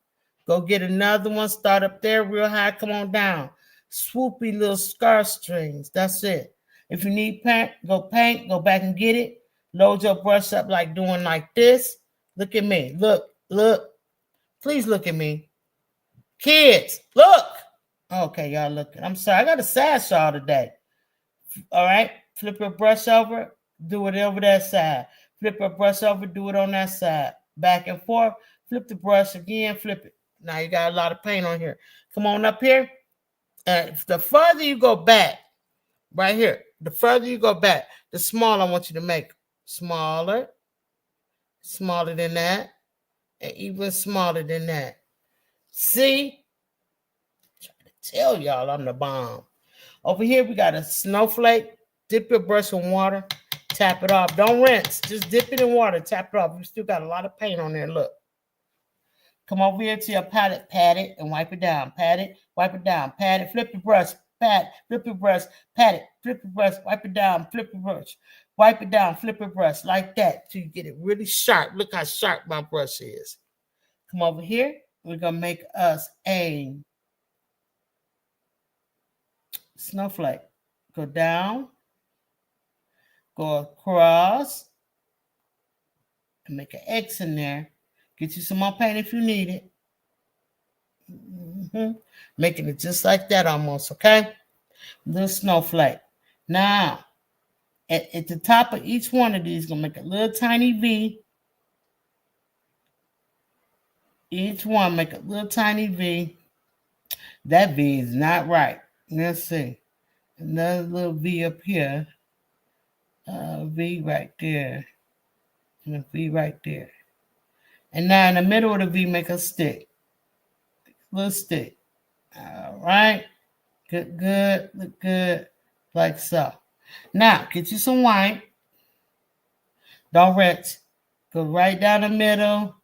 Go get another one. Start up there real high. Come on down. Swoopy little scarf strings. That's it. If you need paint. Go back and get it. Load your brush up like doing like this. Look at me. Look. Please look at me. Kids, look. Okay, y'all looking. I'm sorry. I got a sash y'all today. All right. Flip your brush over. Do it over that side. Flip your brush over. Do it on that side. Back and forth. Flip the brush again. Flip it. Now you got a lot of paint on here. Come on up here. The further you go back, right here, the further you go back, the smaller I want you to make. Smaller than that, and even smaller than that. See? I'm trying to tell y'all I'm the bomb. Over here, we got a snowflake. Dip your brush in water. Tap it off. Don't rinse. Just dip it in water. Tap it off. You still got a lot of paint on there. Look. Come over here to your palette. Pat it and wipe it down. Pat it. Wipe it down. Pat it. Flip the brush. Pat. Flip your brush. Pat it. Flip the brush. Wipe it down. Flip the brush. Wipe it down. Flip your brush. Like that till you get it really sharp. Look how sharp my brush is. Come over here. We're going to make us a snowflake. Go down. Go across. And make an X in there. Get you some more paint if you need it. Making it just like that almost, okay? Little snowflake. Now, at the top of each one of these, going to make a little tiny V. Each one make a little tiny V. That V is not right. Let's see. Another little V up here. V right there. And a V right there. And now in the middle of the V, make a stick. Little stick. All right. Good. Look good. Like so. Now, get you some white. Don't rinse. Go right down the middle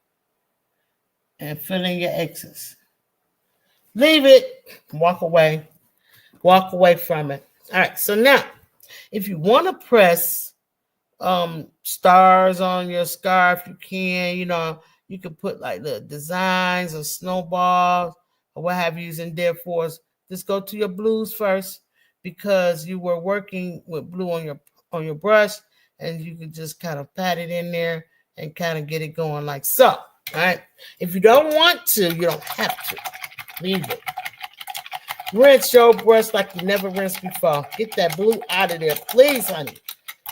and fill in your X's. Leave it. Walk away. Walk away from it. All right. So now, if you want to press stars on your scarf, you can. You know, you can put like little designs or snowballs or what have you using there for us. Just go to your blues first because you were working with blue on your brush, and you can just kind of pat it in there and kind of get it going like so. All right. If you don't want to, you don't have to. Leave it. Rinse your brush like you never rinsed before. Get that blue out of there, please, honey.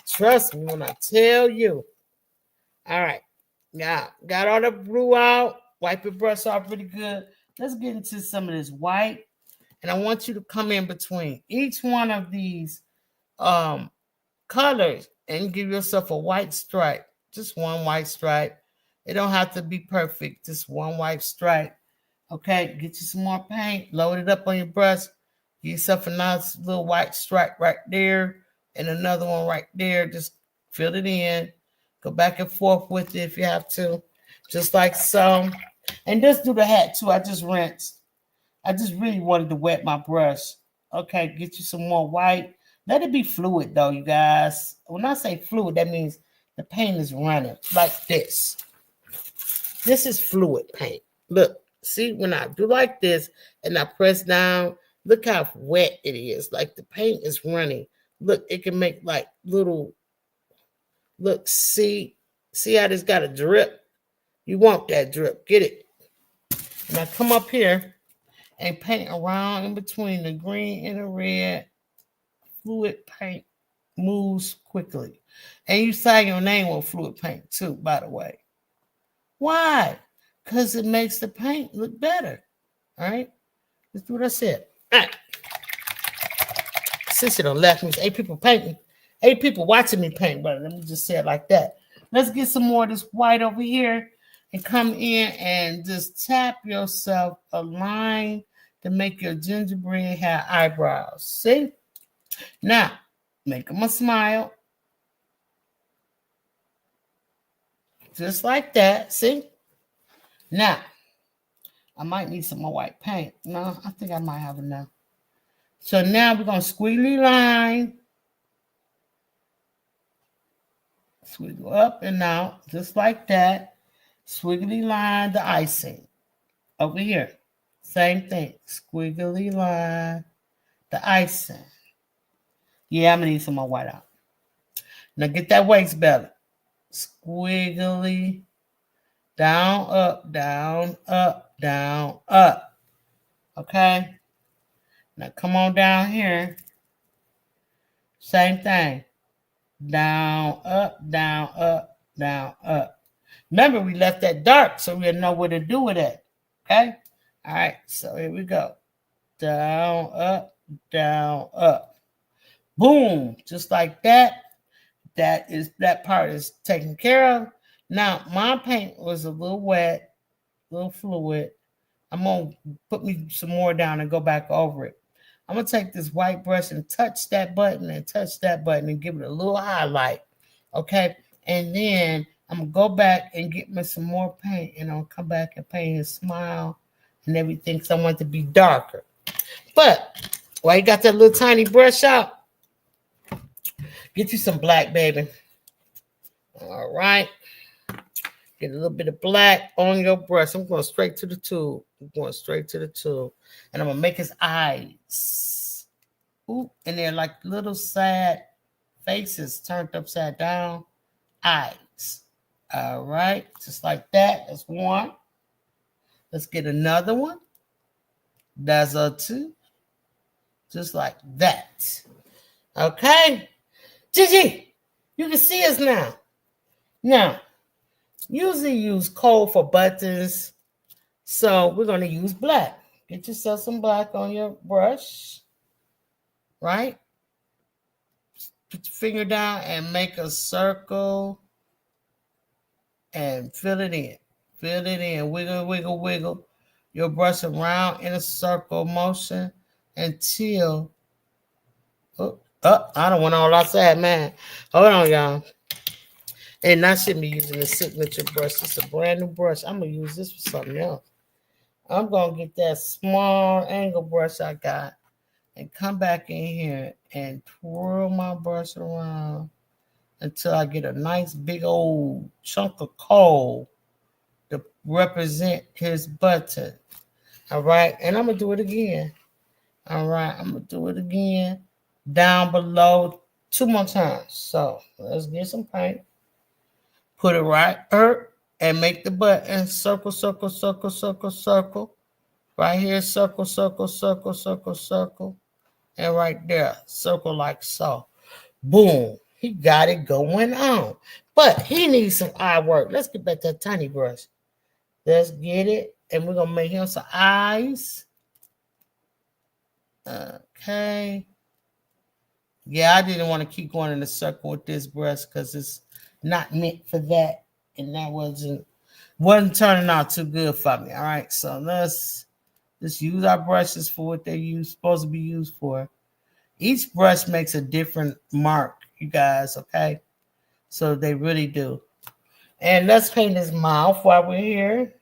Trust me when I tell you. All right. Now, got all the blue out. Wipe your brush off pretty good. Let's get into some of this white. And I want you to come in between each one of these colors and give yourself a white stripe. Just one white stripe. It don't have to be perfect. Just one white stripe. Okay, get you some more paint. Load it up on your brush. Give yourself a nice little white stripe right there and another one right there. Just fill it in. Go back and forth with it if you have to. Just like so. And just do the hat too. I just rinsed. I just really wanted to wet my brush. Okay, get you some more white. Let it be fluid though, you guys. When I say fluid, that means the paint is running like this. This is fluid paint. Look, see when I do like this and I press down, look how wet it is. Like the paint is running. Look, it can make like little, look, see how this got a drip? You want that drip, get it. Now come up here and paint around in between the green and the red. Fluid paint moves quickly. And you sign your name on fluid paint too, by the way. Why? Because it makes the paint look better. All right? Let's do what I said. All right. Since you don't left me, 8 people painting. 8 people watching me paint, but let me just say it like that. Let's get some more of this white over here and come in and just tap yourself a line to make your gingerbread hair eyebrows. See? Now, make them a smile. Just like that. See? Now, I might need some more white paint. No, I think I might have enough. So now we're going to squiggly line. Swiggle up and out, just like that. Squiggly line the icing. Over here. Same thing. Squiggly line the icing. Yeah, I'm going to need some more white out. Now get that waist belly. Squiggly. Down, up, down, up, down, up. Okay? Now come on down here. Same thing. Down, up, down, up, down, up. Remember, we left that dark so we'll know what to do with it. Okay? All right, so here we go. Down, up, down, up. Boom. Just like that. That part is taken care of. Now, my paint was a little wet, a little fluid. I'm going to put me some more down and go back over it. I'm going to take this white brush and touch that button and touch that button and give it a little highlight. Okay? And then I'm going to go back and get me some more paint and I'll come back and paint his smile and everything because I want it to be darker. But while you got that little tiny brush out, get you some black, baby. All right. Get a little bit of black on your brush. I'm going straight to the tube. I'm going straight to the tube. And I'm going to make his eyes. Ooh, and they're like little sad faces turned upside down. Eyes. All right. Just like that. That's one. Let's get another one. That's a two. Just like that. Okay. Gigi, you can see us now. Now, usually use coal for buttons, so we're going to use black. Get yourself some black on your brush, right? Put your finger down and make a circle and fill it in. Fill it in. Wiggle, wiggle, wiggle your brush around in a circle motion until... I don't want all outside, man. Hold on, y'all. And I shouldn't be using the signature brush. It's a brand new brush. I'm going to use this for something else. I'm going to get that small angle brush I got and come back in here and twirl my brush around until I get a nice big old chunk of coal to represent his button. All right. And I'm going to do it again. All right. I'm going to do it again. Down below 2 more times. So let's get some paint. Put it right here and make the button circle, circle, circle, circle, circle. Right here, circle, circle, circle, circle, circle. And right there, circle like so. Boom. He got it going on. But he needs some eye work. Let's get back that tiny brush. Let's get it. And we're going to make him some eyes. Okay. Yeah, I didn't want to keep going in a circle with this brush because it's not meant for that. And that wasn't turning out too good for me. All right, so let's just use our brushes for what they're supposed to be used for. Each brush makes a different mark, you guys, okay? So they really do. And let's paint his mouth while we're here.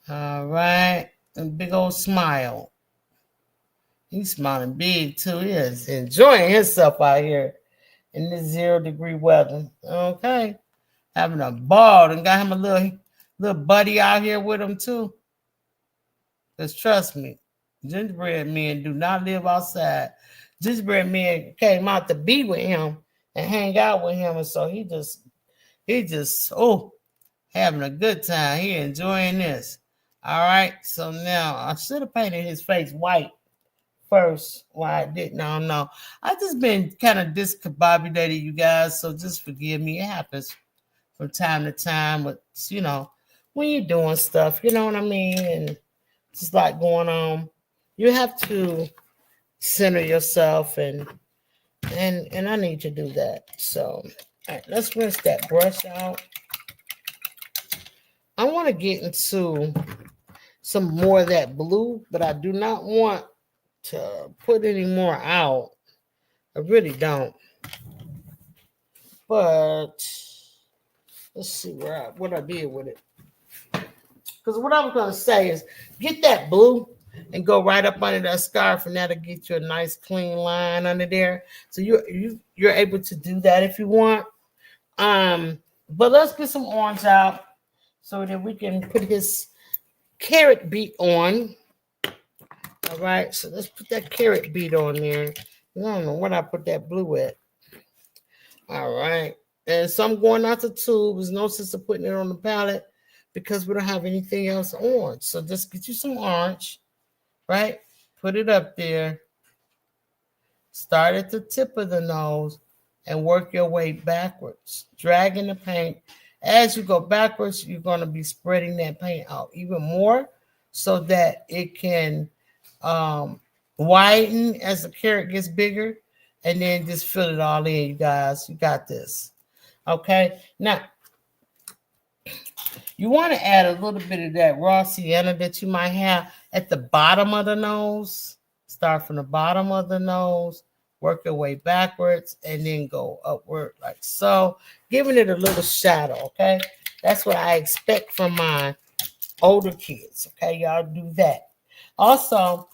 All right, a big old smile. He's smiling big too. He is enjoying himself out here in this 0-degree weather. Okay, having a ball and got him a little buddy out here with him too. Because trust me, gingerbread men do not live outside. Gingerbread men came out to be with him and hang out with him, and so he just having a good time. He enjoying this. All right, so now I should have painted his face white first. Why I didn't, I don't know. I just been kind of discombobulated, you guys, so just forgive me. It happens from time to time with, when you're doing stuff, you know what I mean? And just like going on, you have to center yourself, and I need to do that. So, all right, let's rinse that brush out. I want to get into some more of that blue, but I do not want to put any more out. I really don't. But let's see what I did with it. Because what I was going to say is get that blue and go right up under that scarf, and that'll get you a nice clean line under there. So you're able to do that if you want. But let's get some orange out so that we can put his carrot beat on. All right, so let's put that carrot beat on there. I don't know what I put that blue at. All right, and so I'm going out the tube. There's no sense of putting it on the palette because we don't have anything else orange. So just get you some orange, right? Put it up there. Start at the tip of the nose and work your way backwards, dragging the paint. As you go backwards, you're going to be spreading that paint out even more so that it can widen as the carrot gets bigger, and then just fill it all in, you guys. You got this. Okay, now you want to add a little bit of that raw sienna that you might have at the bottom of the nose. Start from the bottom of the nose, work your way backwards, and then go upward like so, giving it a little shadow. Okay, that's what I expect from my older kids. Okay, y'all do that. Also,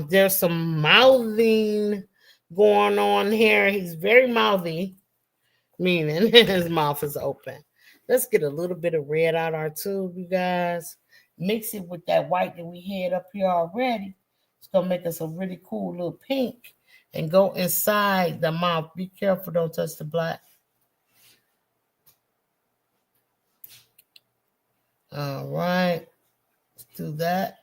there's some mouthing going on here. He's very mouthy, meaning his mouth is open. Let's get a little bit of red out our tube, you guys. Mix it with that white that we had up here already. It's going to make us a really cool little pink and go inside the mouth. Be careful, don't touch the black. All right, let's do that.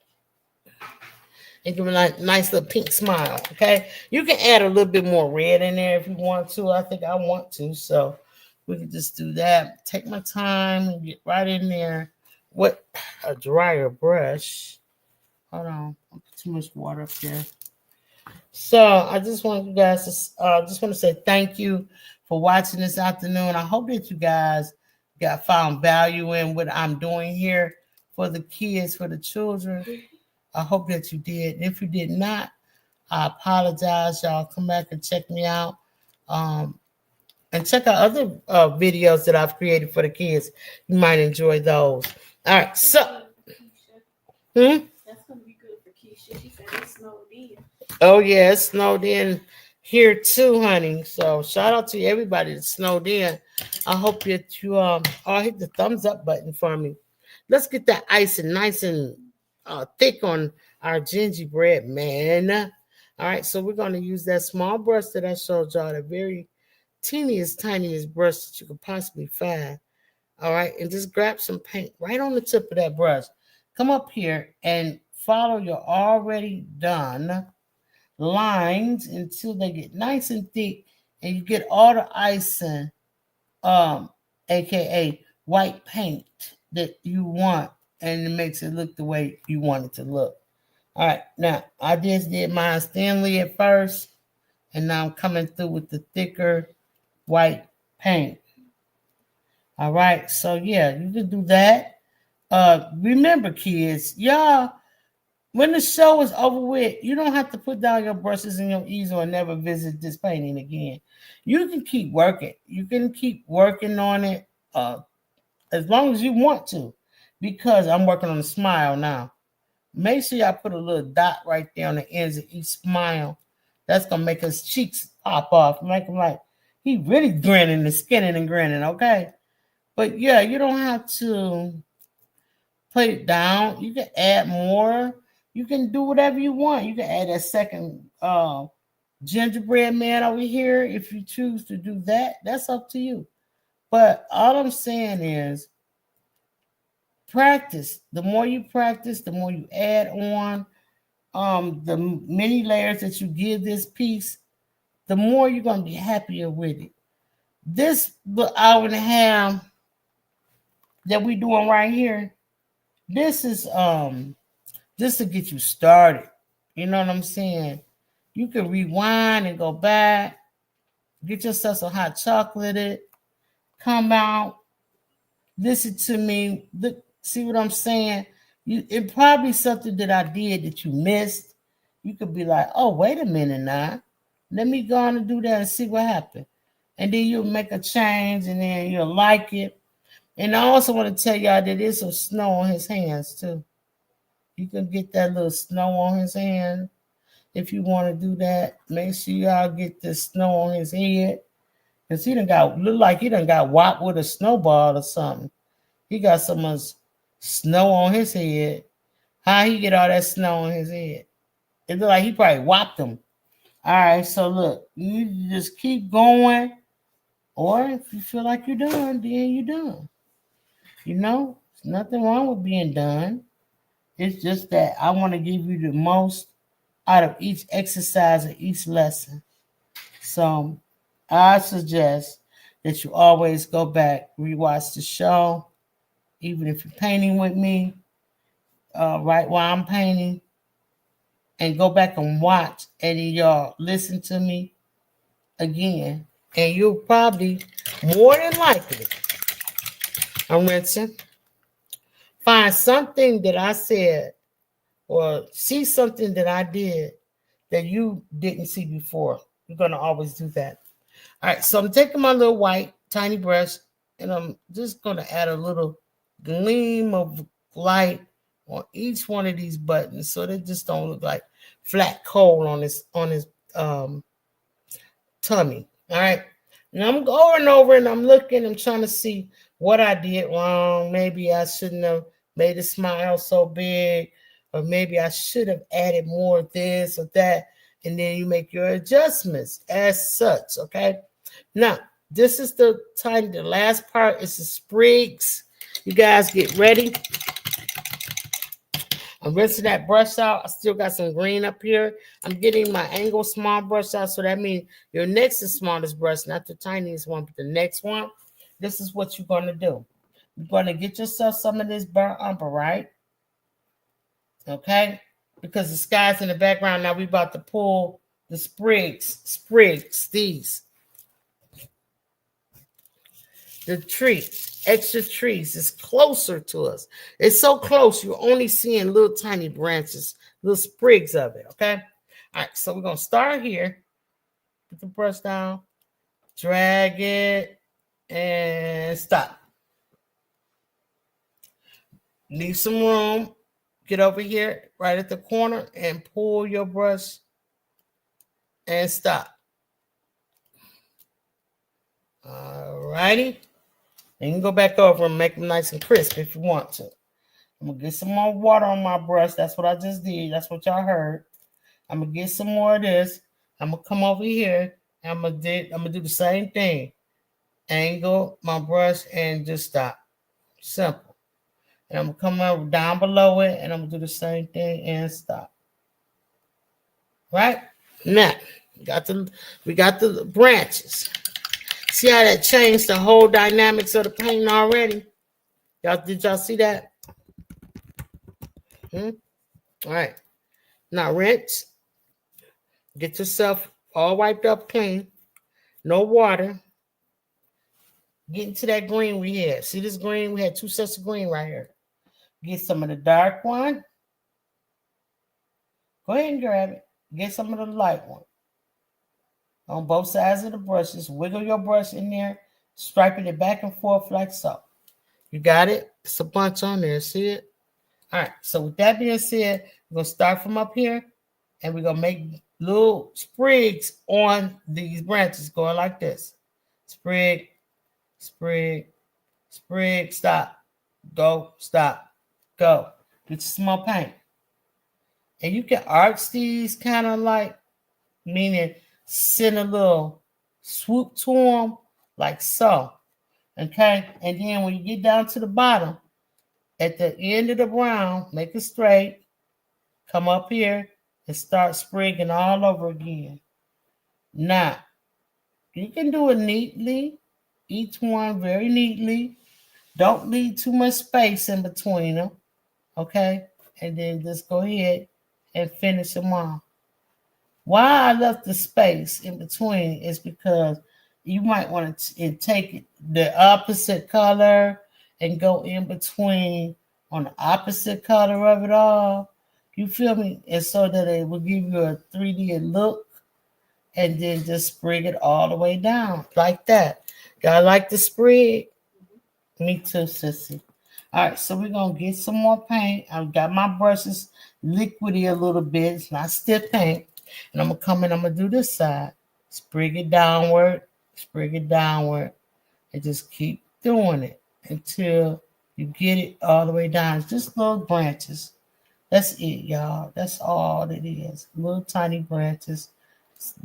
And give him a nice little pink smile, okay? You can add a little bit more red in there if you want to. I think I want to, so we can just do that. Take my time and get right in there with a drier brush. Hold on, I put too much water up there. So I just want you guys to just want to say thank you for watching this afternoon. I hope that you guys found value in what I'm doing here for the kids, for the children. I hope that you did. If you did not, I apologize. Y'all come back and check me out. And check out other videos that I've created for the kids. You might enjoy those. All right, so. That's going to be good for Keisha. She said it snowed in. Oh, yeah, it snowed in here too, honey. So shout out to everybody that snowed in. I hope that you all hit the thumbs up button for me. Let's get that icing nice and thick on our gingerbread man. All right, so we're going to use that small brush that I showed y'all, the very tiniest brush that you could possibly find. All right, and just grab some paint right on the tip of that brush. Come up here and follow your already done lines until they get nice and thick and you get all the icing, aka white paint that you want, and it makes it look the way you want it to look. All right, now I just did mine thinly at first, And now I'm coming through with the thicker white paint. All right, so yeah, you can do that. Remember, kids, y'all, when the show is over with, you don't have to put down your brushes and your easel and never visit this painting again. You can keep working. You can keep working on it as long as you want to, because I'm working on the smile now. Make sure y'all put a little dot right there on the ends of each smile. That's going to make his cheeks pop off. Make him like, he really grinning and skinning and grinning, okay? But yeah, you don't have to put it down. You can add more. You can do whatever you want. You can add a second gingerbread man over here if you choose to do that. That's up to you. But all I'm saying is practice. The more you practice, the more you add on. The many layers that you give this piece, the more you're going to be happier with it. This hour and a half that we're doing right here, this is just to get you started. You know what I'm saying? You can rewind and go back, get yourself some hot chocolate, come out, listen to me, look, see what I'm saying? It probably something that I did that you missed. You could be like, oh, wait a minute now. Let me go on and do that and see what happened. And then you'll make a change and then you'll like it. And I also want to tell y'all that there's some snow on his hands too. You can get that little snow on his hand. If you want to do that, make sure y'all get the snow on his head. Because look like he done got whopped with a snowball or something. He got so much snow on his head. How he get all that snow on his head? It look like he probably whopped him. All right, so look, you just keep going. Or if you feel like you're done, then you're done. You know, there's nothing wrong with being done. It's just that I want to give you the most out of each exercise or each lesson. So I suggest that you always go back, rewatch the show, even if you're painting with me, right while I'm painting, and go back and watch, and then y'all listen to me again, and you'll probably, more than likely, I'm rinsing, find something that I said or see something that I did that you didn't see before. You're going to always do that. All right, so I'm taking my little white tiny brush, and I'm just going to add a little gleam of light on each one of these buttons so they just don't look like flat coal on his tummy. All right, and I'm going over and I'm looking, I'm trying to see what I did wrong. Maybe I shouldn't have made the smile so big, or maybe I should have added more of this or that, and then you make your adjustments as such, okay? Now, this is the last part is the sprigs. You guys get ready. I'm rinsing that brush out. I still got some green up here. I'm getting my angle small brush out, so that means your next is smallest brush, not the tiniest one, but the next one. This is what you're going to do. You're going to get yourself some of this burnt umber, right? Okay? Because the sky's in the background. Now we're about to pull the sprigs, these. The tree, extra trees is closer to us. It's so close, you're only seeing little tiny branches, little sprigs of it, okay? All right, so we're going to start here. Put the brush down, drag it, and stop. Leave some room. Get over here, right at the corner, and pull your brush and stop. All righty. And you can go back over and make them nice and crisp if you want to. I'm going to get some more water on my brush. That's what I just did. That's what y'all heard. I'm going to get some more of this. I'm going to come over here. And I'm going to do the same thing. Angle my brush and just stop. Simple. And I'm going to come over down below it. And I'm going to do the same thing and stop. Right? Now, we got the branches. See how that changed the whole dynamics of the painting already? Did y'all see that? All right. Now rinse. Get yourself all wiped up clean. No water. Get into that green we had. See this green? We had 2 sets of green right here. Get some of the dark one. Go ahead and grab it. Get some of the light one. On both sides of the brushes. Wiggle your brush in there. Striping it back and forth like so. You got it? It's a bunch on there. See it? All right. So with that being said, we're going to start from up here. And we're going to make little sprigs on these branches going like this. Sprig, sprig, sprig, stop, go, stop, go. Get your small paint. And you can arch these kind of like, meaning send a little swoop to them like so. Okay? And then when you get down to the bottom, at the end of the brown, make it straight. Come up here and start sprigging all over again. Now, you can do it neatly, each one very neatly. Don't leave too much space in between them, okay? And then just go ahead and finish them off. Why I left the space in between is because you might want to take the opposite color and go in between on the opposite color of it all. You feel me? And so that it will give you a 3D look, and then just sprig it all the way down like that. Y'all like the sprig? Me too, sissy. All right, so we're going to get some more paint. I've got my brushes liquidy a little bit. It's not stiff paint. And I'm going to come in, I'm going to do this side. Sprig it downward, and just keep doing it until you get it all the way down. It's just little branches. That's it, y'all. That's all it is. Little tiny branches.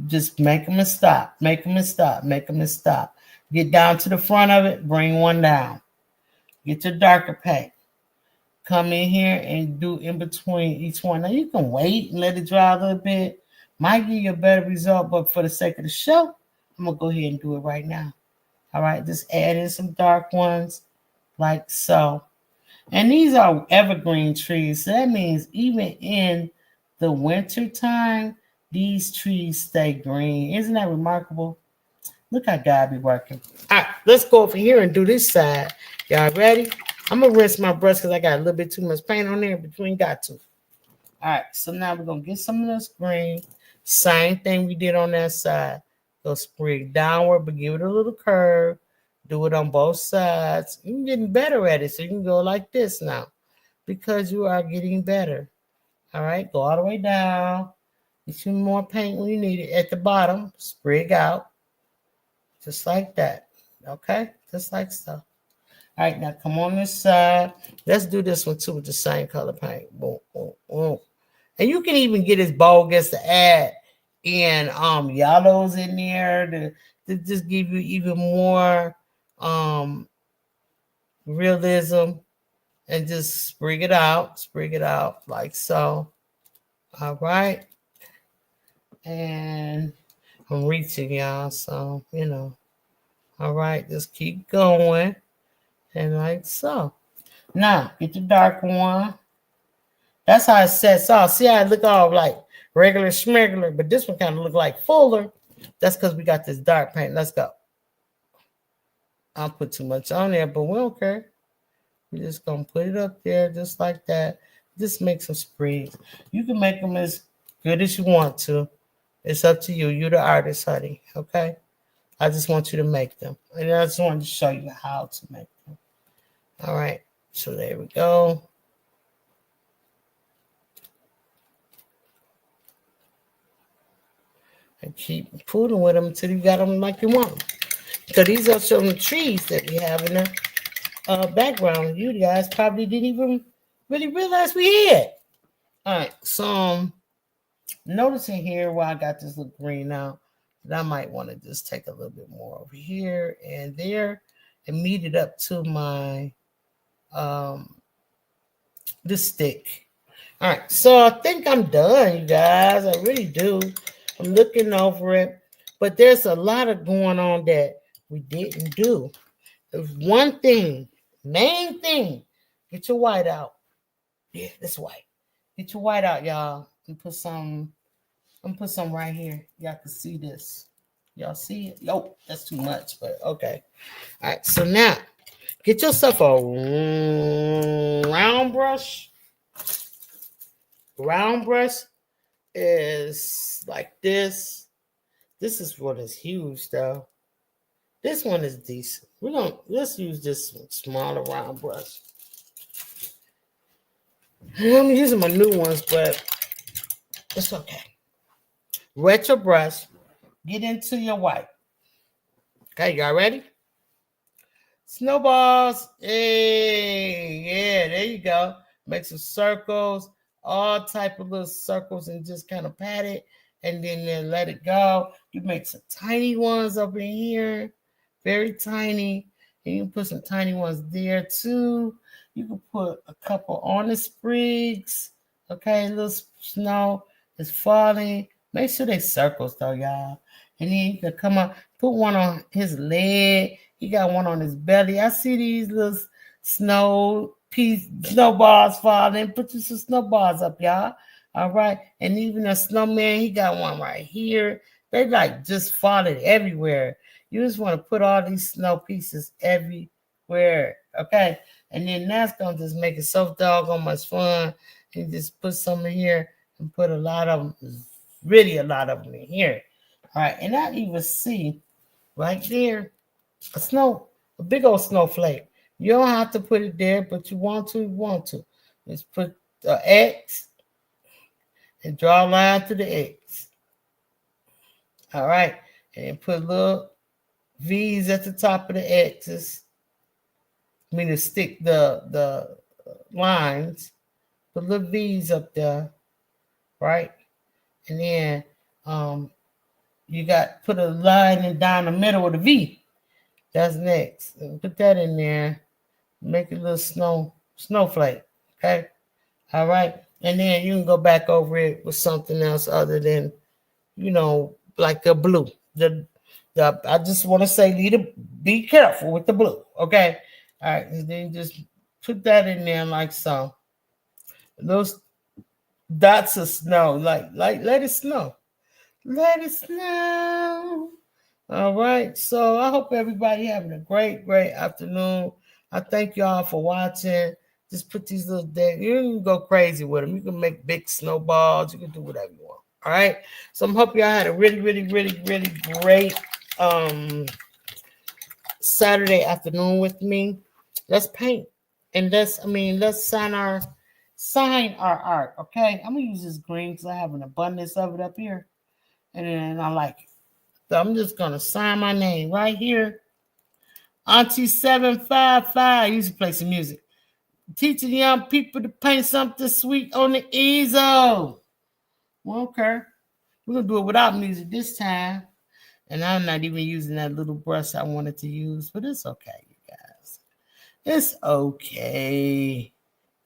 Just make them and stop. Make them and stop. Make them and stop. Get down to the front of it. Bring one down. Get your darker paint. Come in here and do in between each one. Now, you can wait and let it dry a little bit. Might give you a better result, but for the sake of the show, I'm going to go ahead and do it right now. All right, just add in some dark ones like so. And these are evergreen trees. So that means even in the winter time, these trees stay green. Isn't that remarkable? Look how God be working. All right, let's go over here and do this side. Y'all ready? I'm going to rinse my brush because I got a little bit too much paint on there, but you ain't got to. All right, so now we're going to get some of this green. Same thing we did on that side. Go sprig downward, but give it a little curve. Do it on both sides. You're getting better at it, so you can go like this now because you are getting better. All right, go all the way down. Get some more paint when you need it. At the bottom, sprig out. Just like that. Okay? Just like so. All right, now come on this side. Let's do this one too with the same color paint. Boom, boom, boom. And you can even get as bogus to add in yellows in there to just give you even more realism, and just sprig it out like so. All right. And I'm reaching, y'all, so you know. All right, just keep going and like so. Now get the dark one. That's how it sets off. See how it look all like regular schmegular, but this one kind of look like fuller. That's because we got this dark paint. Let's go. I'll put too much on there, but we don't care. We're just going to put it up there just like that. Just make some sprigs. You can make them as good as you want to. It's up to you. You're the artist, honey. Okay? I just want you to make them. And I just wanted to show you how to make them. All right. So there we go. And keep fooling with them until you got them like you want them. So these are some trees that we have in the background. You guys probably didn't even really realize we had. All right, so noticing here where I got this little green now, that I might want to just take a little bit more over here and there and meet it up to my this stick. All right, so I think I'm done, you guys. I really do. I'm looking over it, but there's a lot of going on that we didn't do. There's one thing, main thing. Get your white out. Yeah, this white. Get your white out, y'all. And put some I'm gonna put some right here. Y'all can see this. Y'all see it? Yo, that's too much, but okay. All right, so now get yourself a round brush. Round brush is like this. This is what is huge though. This one is decent. Let's use this one, smaller round brush. I'm using my new ones, but it's okay. Wet your brush. Get into your white. Okay, y'all ready? Snowballs. Hey, yeah, there you go. Make some circles, all type of little circles, and just kind of pat it, and then let it go. You make some tiny ones up in here, very tiny, and you can put some tiny ones there too. You can put a couple on the sprigs. Okay, little snow is falling. Make sure they circles though, y'all. And then you can come up, put one on his leg. He got one on his belly. I see these little snowballs falling. Put you some snowballs up, y'all. All right. And even a snowman, he got one right here. They like just falling everywhere. You just want to put all these snow pieces everywhere. Okay. And then that's going to just make it so doggone much fun. You just put some in here and put a lot of them, really a lot of them in here. All right. And I even see right there a big old snowflake. You don't have to put it there, but you want to. Just put the X and draw a line to the X. All right. And put little V's at the top of the X's. I mean to stick the lines. Put little V's up there. Right? And then you got put a line down the middle of the V. That's next. And put that in there. Make a little snowflake. Okay? All right. And then you can go back over it with something else other than, like a blue. I just want to say, be careful with the blue. Okay? All right. And then just put that in there like so. Those dots of snow. Like let it snow. Let it snow. All right. So I hope everybody having a great, great afternoon. I thank y'all for watching. Just put these little things. You can go crazy with them. You can make big snowballs. You can do whatever you want. All right. So I hope y'all had a really, really, really, really great Saturday afternoon with me. Let's paint. And let's sign our art. Okay. I'm gonna use this green because I have an abundance of it up here. And then I like it. So I'm just going to sign my name right here. Auntie 755. I used to play some music. Teaching young people to paint something sweet on the easel. Okay. We're going to do it without music this time. And I'm not even using that little brush I wanted to use. But it's okay, you guys. It's okay.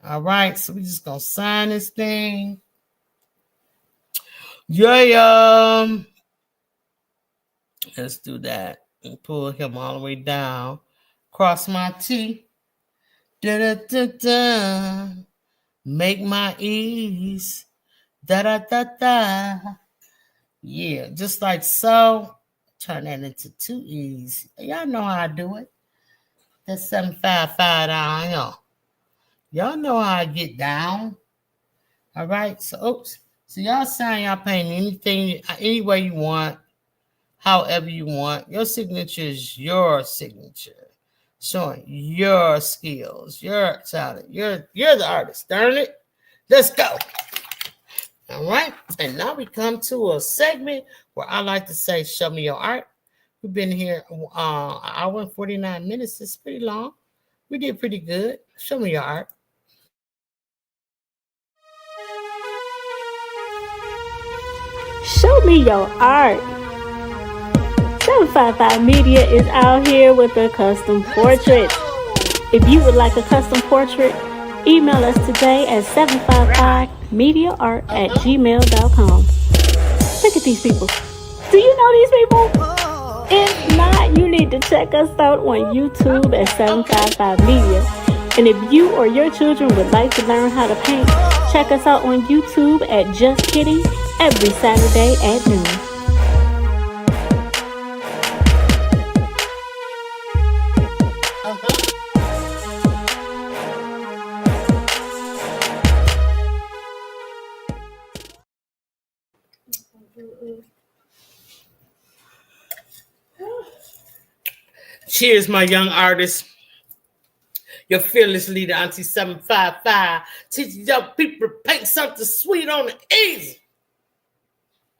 All right. So we're just going to sign this thing. Yeah. Let's do that and pull him all the way down. Cross my T. Da-da-da-da. Make my E's. Da-da-da-da. Yeah, just like so. Turn that into two E's. Y'all know how I do it. That's 755 down here. Y'all know how I get down. All right. So y'all sign y'all paint anything, any way you want. However you want. Your signature is your signature. Showing your skills, your talent. You're the artist, darn it. Let's go. All right. And now we come to a segment where I like to say, show me your art. We've been here an hour and 49 minutes. It's pretty long. We did pretty good. Show me your art. Show me your art. 755 Media is out here with a custom portrait. If you would like a custom portrait, email us today at 755mediaart@gmail.com. Look at these people. Do you know these people? If not, you need to check us out on YouTube at 755 Media. And if you or your children would like to learn how to paint, check us out on YouTube at Just Kidding every Saturday at noon. Cheers, my young artists. Your fearless leader, Auntie 755, teaching young people to paint something sweet on the easy.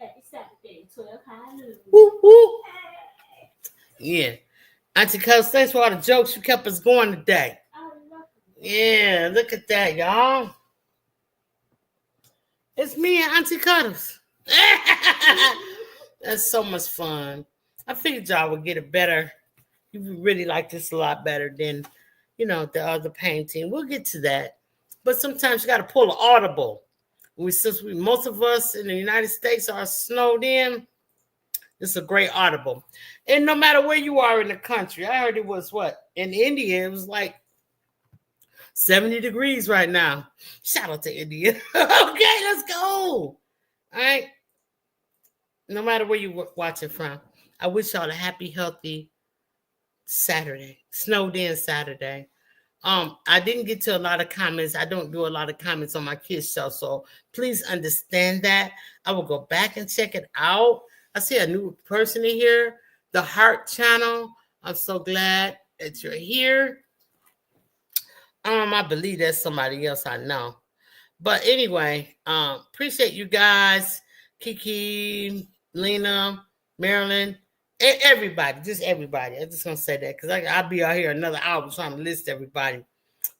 Every Saturday, 12 high noon. Woo, woo. Yeah. Auntie Cuz, thanks for all the jokes you kept us going today. Yeah, look at that, y'all. It's me and Auntie Cuddles. That's so much fun. I figured y'all would get it better. You would really like this a lot better than, you know, the other painting. We'll get to that. But sometimes you got to pull an audible. Since most of us in the United States are snowed in, it's a great audible. And no matter where you are in the country, I heard it was what? In India, it was like 70 degrees right now. Shout out to India. Okay, let's go. All right. No matter where you're watching from, I wish y'all a happy, healthy Saturday, snowed in Saturday. I didn't get to a lot of comments. I don't do a lot of comments on my kids' show, so please understand that. I will go back and check it out. I see a new person in here, the Heart Channel. I'm so glad that you're here. I believe that's somebody else I know. But anyway, appreciate you guys, Kiki, Lena, Marilyn. Everybody, just everybody. I'm just gonna say that because I'll be out here another hour trying to list everybody.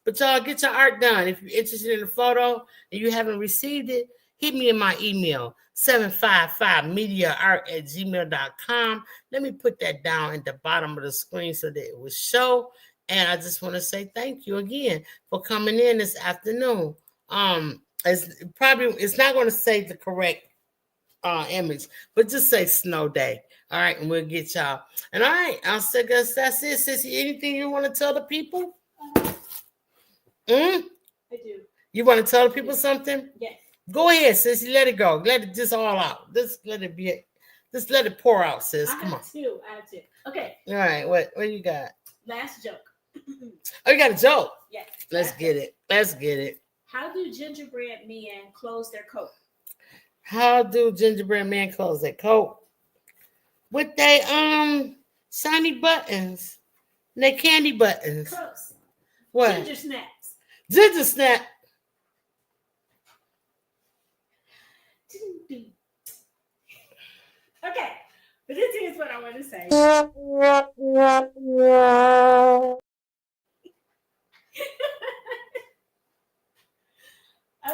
But y'all get your art done. If you're interested in the photo and you haven't received it, hit me in my email, 755mediaart@gmail.com. Let me put that down at the bottom of the screen so that it will show. And I just want to say thank you again for coming in this afternoon. It's not going to say the correct image, but just say snow day. All right, and we'll get y'all. And all right, I'll say that's it, Sissy. Anything you want to tell the people? I do. You want to tell the people something? Yes. Go ahead, Sissy. Let it go. Let it just all out. Just let it be. Just let it pour out, sis. Come on. I have two. Okay. All right. What you got? Last joke. Oh, you got a joke? Yes. Let's get it. Let's get it. How do gingerbread men close their coat? How do gingerbread men close their coat? With they shiny buttons. They candy buttons. Close. What? Ginger snaps. Ginger snap. Okay. But this is what I want to say.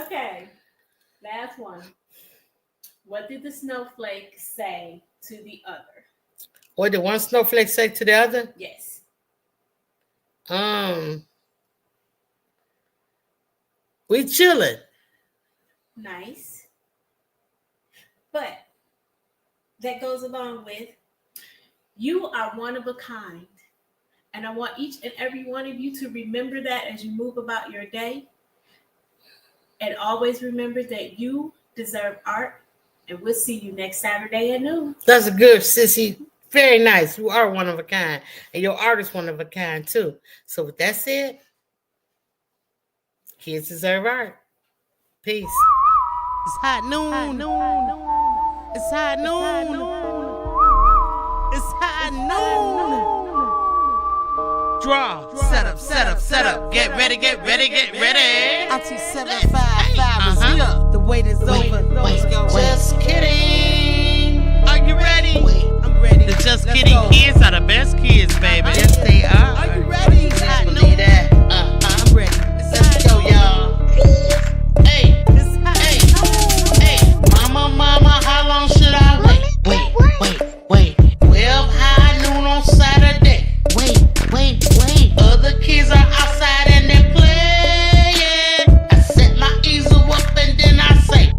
Okay. Last one. What did the snowflake say to the other? What did one snowflake say to the other? Yes. We chilling. Nice. But that goes along with you are one of a kind. And I want each and every one of you to remember that as you move about your day. And always remember that you deserve art. And we'll see you next Saturday at noon. That's a good, Sissy. Very nice. You are one of a kind. And your art is one of a kind, too. So with that said, kids deserve art. Peace. It's hot noon. It's hot noon. It's hot noon. Draw. Set up. Get ready. Auntie 755 is here. The wait is over. Let's go. Just kidding. Are you ready? I'm ready. The Just Kidding kids are the best kids, baby. Yes, they are. Are you ready? It's hot Believe noon. that. I'm ready. Let's go, y'all. Hey, mama, how long should I wait? Wait. 12 high noon on Saturday. Wait. Other kids are outside and they're playing. I set my easel up and then I say,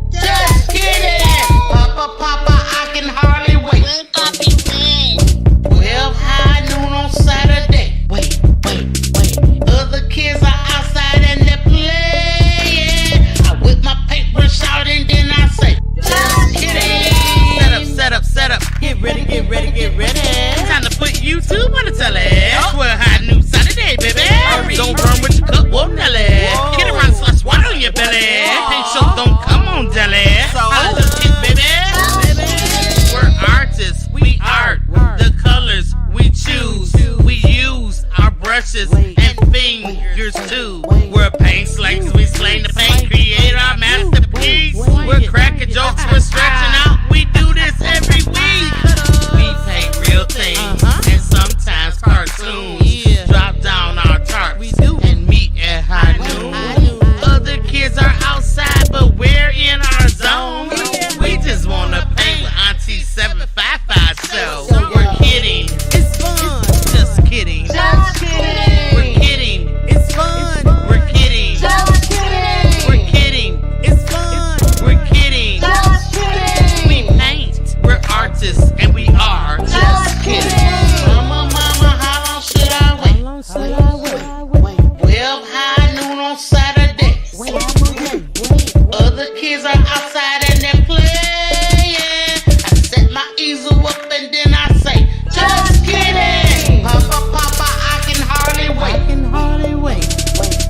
on Saturdays. Other kids are outside and they're playing. I set my easel up and then I say, just kidding. Papa, I can hardly wait.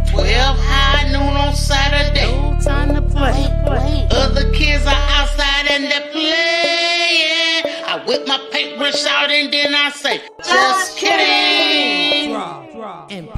12 high noon on Saturday. No time to play. Other kids are outside and they're playing. I whip my paintbrush out and then I say, just kidding. Draw. And